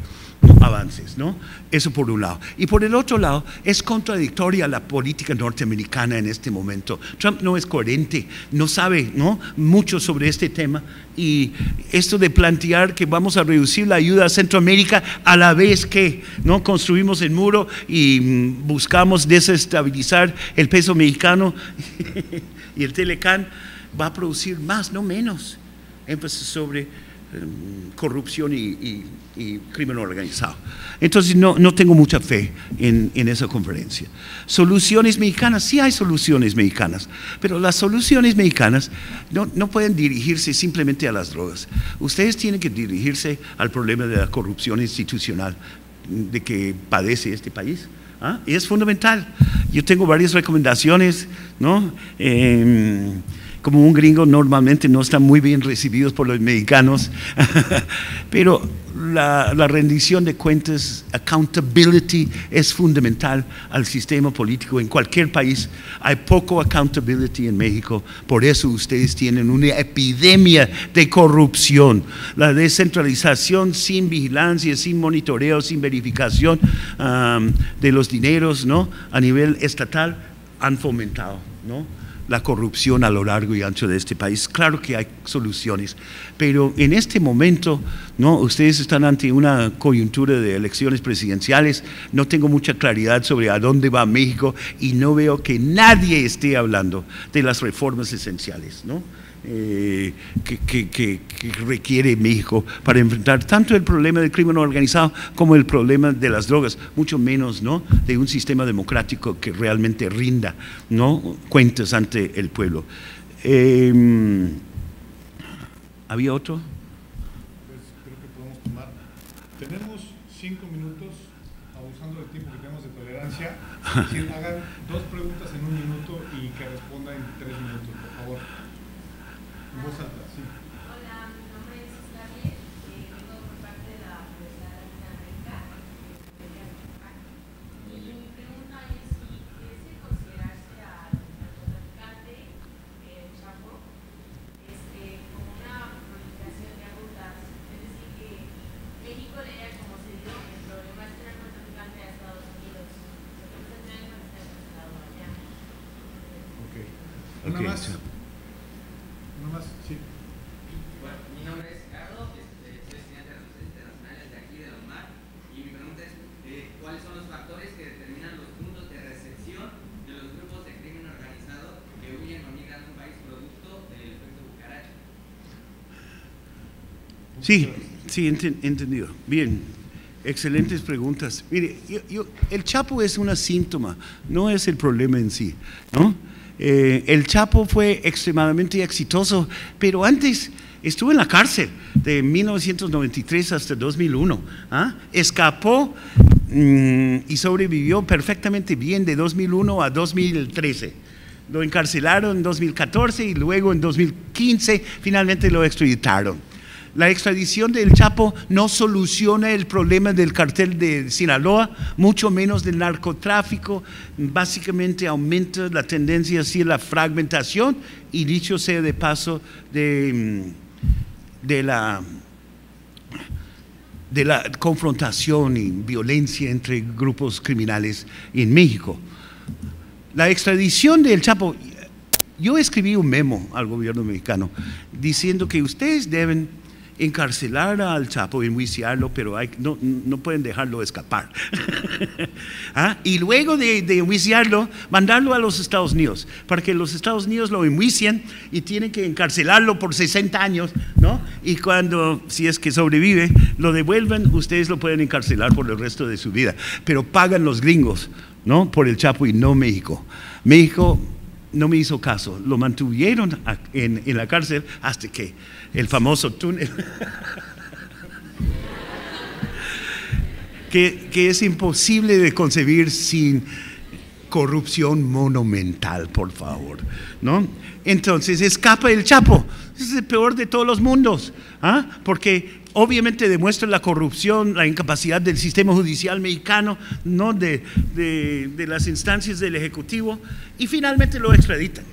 avances, ¿no? Eso por un lado. Y por el otro lado, es contradictoria la política norteamericana en este momento. Trump no es coherente, no sabe, ¿no?, mucho sobre este tema, y esto de plantear que vamos a reducir la ayuda a Centroamérica a la vez que, ¿no?, construimos el muro y buscamos desestabilizar el peso mexicano y el Telecán, va a producir más, no menos, énfasis sobre corrupción y crimen organizado. Entonces no tengo mucha fe en esa conferencia. Soluciones mexicanas, sí hay soluciones mexicanas, pero las soluciones mexicanas no pueden dirigirse simplemente a las drogas. Ustedes tienen que dirigirse al problema de la corrupción institucional de que padece este país. Y es fundamental. Yo tengo varias recomendaciones, ¿no? Como un gringo normalmente no están muy bien recibidos por los mexicanos, pero la rendición de cuentas, accountability, es fundamental al sistema político en cualquier país. Hay poco accountability en México, por eso ustedes tienen una epidemia de corrupción. La descentralización sin vigilancia, sin monitoreo, sin verificación de los dineros, ¿no?, a nivel estatal, han fomentado, ¿no?, la corrupción a lo largo y ancho de este país. Claro que hay soluciones, pero en este momento, ¿no?, ustedes están ante una coyuntura de elecciones presidenciales. No tengo mucha claridad sobre a dónde va México y no veo que nadie esté hablando de las reformas esenciales, ¿no?, que requiere México para enfrentar tanto el problema del crimen organizado como el problema de las drogas, mucho menos, ¿no?, de un sistema democrático que realmente rinda, ¿no?, cuentas ante el pueblo. ¿Había otro? Pues creo que podemos tomar. Tenemos 5 minutos, abusando del tiempo que tenemos de tolerancia. Es decir, hagan 2 preguntas en 1 minuto y que respondan en 3 minutos, por favor. En voz alta, sí. Hola, mi nombre es Isabel, vengo por parte de la Universidad Latinoamérica. Y mi pregunta es si debe considerarse al narcotraficante Chapo como una proliferación de rutas. Es decir, que México le haya como cedido el problema de este narcotraficante a Estados Unidos. Entonces, no es está considerado allá. Ok. Una más. Una más, sí. Bueno, mi nombre es Carlos, soy estudiante de Relaciones Internacionales de aquí de la UNAM, y mi pregunta es, ¿cuáles son los factores que determinan los puntos de recepción de los grupos de crimen organizado que huyen o migran a un país producto del efecto cucaracha? Sí, entendido. Bien, excelentes preguntas. Mire, el Chapo es un síntoma, no es el problema en sí, ¿no? El Chapo fue extremadamente exitoso, pero antes estuvo en la cárcel de 1993 hasta 2001. Escapó y sobrevivió perfectamente bien de 2001 a 2013. Lo encarcelaron en 2014 y luego en 2015 finalmente lo extraditaron. La extradición del Chapo no soluciona el problema del cartel de Sinaloa, mucho menos del narcotráfico. Básicamente aumenta la tendencia hacia la fragmentación y, dicho sea de paso, de la confrontación y violencia entre grupos criminales en México. La extradición del Chapo, yo escribí un memo al gobierno mexicano diciendo que ustedes deben encarcelar al Chapo, enjuiciarlo, pero no pueden dejarlo escapar. Y luego de enjuiciarlo, mandarlo a los Estados Unidos, para que los Estados Unidos lo enjuicien y tienen que encarcelarlo por 60 años, ¿no? Y cuando, si es que sobrevive, lo devuelven, ustedes lo pueden encarcelar por el resto de su vida, pero pagan los gringos, ¿no? Por el Chapo y no México. México no me hizo caso, lo mantuvieron en la cárcel hasta que el famoso túnel que es imposible de concebir sin corrupción monumental, por favor, ¿no? Entonces escapa el Chapo, es el peor de todos los mundos, porque obviamente demuestra la corrupción, la incapacidad del sistema judicial mexicano, ¿no? de las instancias del Ejecutivo, y finalmente lo extraditan.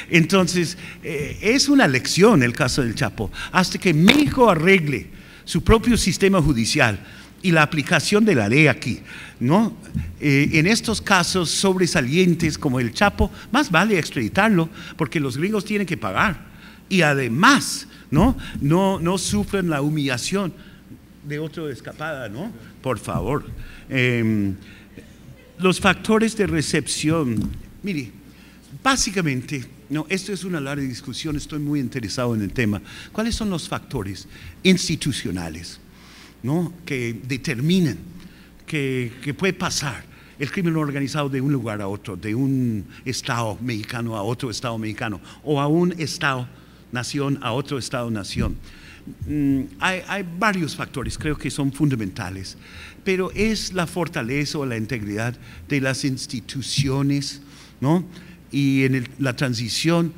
Entonces, es una lección el caso del Chapo. Hasta que México arregle su propio sistema judicial y la aplicación de la ley aquí, ¿no? En estos casos sobresalientes como el Chapo, más vale extraditarlo porque los gringos tienen que pagar. Y además, no sufren la humillación de otra escapada, ¿no? Por favor. Los factores de recepción, mire, básicamente, no, esto es una larga discusión, estoy muy interesado en el tema. ¿Cuáles son los factores institucionales, ¿no? que determinan que puede pasar el crimen organizado de un lugar a otro, de un estado mexicano a otro estado mexicano, o a un estado-nación a otro estado-nación? Hay varios factores, creo que son fundamentales, pero es la fortaleza o la integridad de las instituciones, ¿no? Y en la transición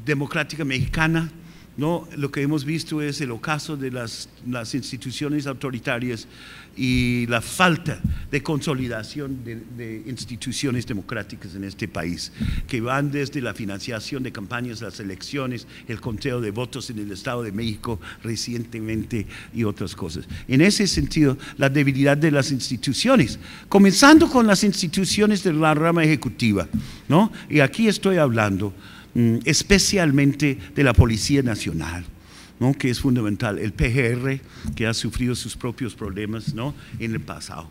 democrática mexicana, ¿no? Lo que hemos visto es el ocaso de las instituciones autoritarias y la falta de consolidación de instituciones democráticas en este país, que van desde la financiación de campañas, las elecciones, el conteo de votos en el Estado de México recientemente y otras cosas. En ese sentido, la debilidad de las instituciones, comenzando con las instituciones de la rama ejecutiva, ¿no? Y aquí estoy hablando especialmente de la Policía Nacional, ¿no? Que es fundamental, el PGR, que ha sufrido sus propios problemas, ¿no? En el pasado.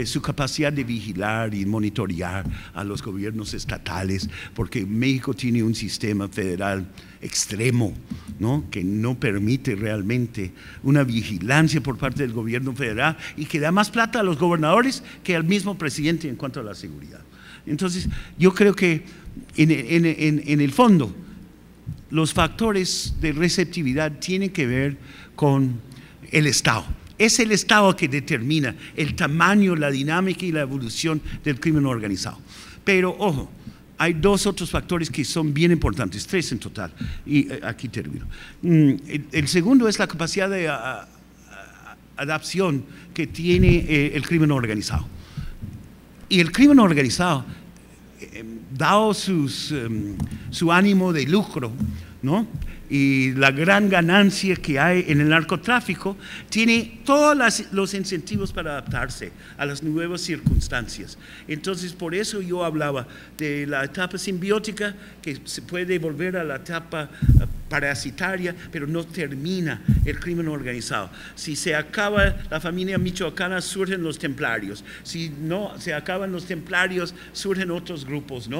Su capacidad de vigilar y monitorear a los gobiernos estatales, porque México tiene un sistema federal extremo, ¿no? Que no permite realmente una vigilancia por parte del gobierno federal y que da más plata a los gobernadores que al mismo presidente en cuanto a la seguridad. Entonces, yo creo que en el fondo, los factores de receptividad tienen que ver con el Estado. Es el Estado que determina el tamaño, la dinámica y la evolución del crimen organizado. Pero, ojo, hay dos otros factores que son bien importantes, tres en total, y aquí termino. El segundo es la capacidad de adaptación que tiene el crimen organizado. Y el crimen organizado, dado su ánimo de lucro, ¿no? Y la gran ganancia que hay en el narcotráfico, tiene todos los incentivos para adaptarse a las nuevas circunstancias. Entonces, por eso yo hablaba de la etapa simbiótica, que se puede volver a la etapa parasitaria, pero no termina el crimen organizado. Si se acaba la familia michoacana, surgen los templarios. Si no se acaban los templarios, surgen otros grupos, ¿no?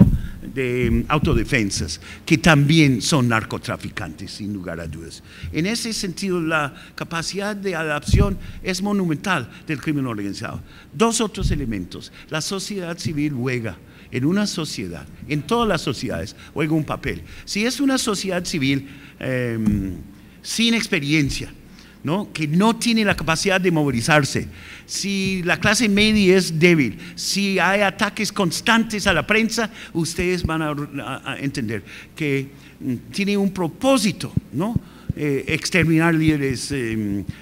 De autodefensas, que también son narcotraficantes, sin lugar a dudas. En ese sentido, la capacidad de adaptación es monumental del crimen organizado. Dos otros elementos. La sociedad civil juega en una sociedad, en todas las sociedades, juega un papel. Si es una sociedad civil sin experiencia, ¿no? Que no tiene la capacidad de movilizarse, si la clase media es débil, si hay ataques constantes a la prensa, ustedes van a entender que tiene un propósito, ¿no? Exterminar líderes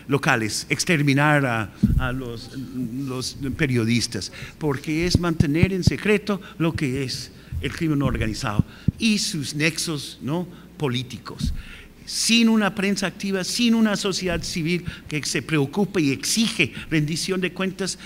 locales, exterminar a los periodistas, porque es mantener en secreto lo que es el crimen organizado y sus nexos, ¿no?, políticos. Sin una prensa activa, sin una sociedad civil que se preocupe y exige rendición de cuentas,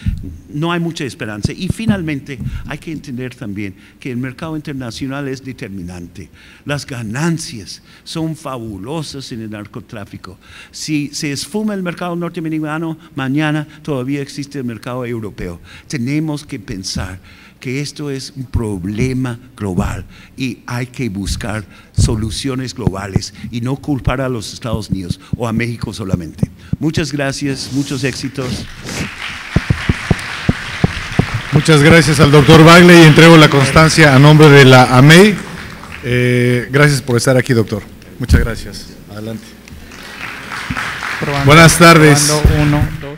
no hay mucha esperanza. Y finalmente hay que entender también que el mercado internacional es determinante. Las ganancias son fabulosas en el narcotráfico. Si se esfuma el mercado norteamericano, mañana todavía existe el mercado europeo. Tenemos que pensar que esto es un problema global y hay que buscar soluciones globales y no culpar a los Estados Unidos o a México solamente. Muchas gracias, muchos éxitos. Muchas gracias al doctor Bagley y entrego la constancia a nombre de la AMEI. Gracias por estar aquí, doctor. Muchas gracias. Adelante. Probando, Buenas tardes. Probando, 1, 2.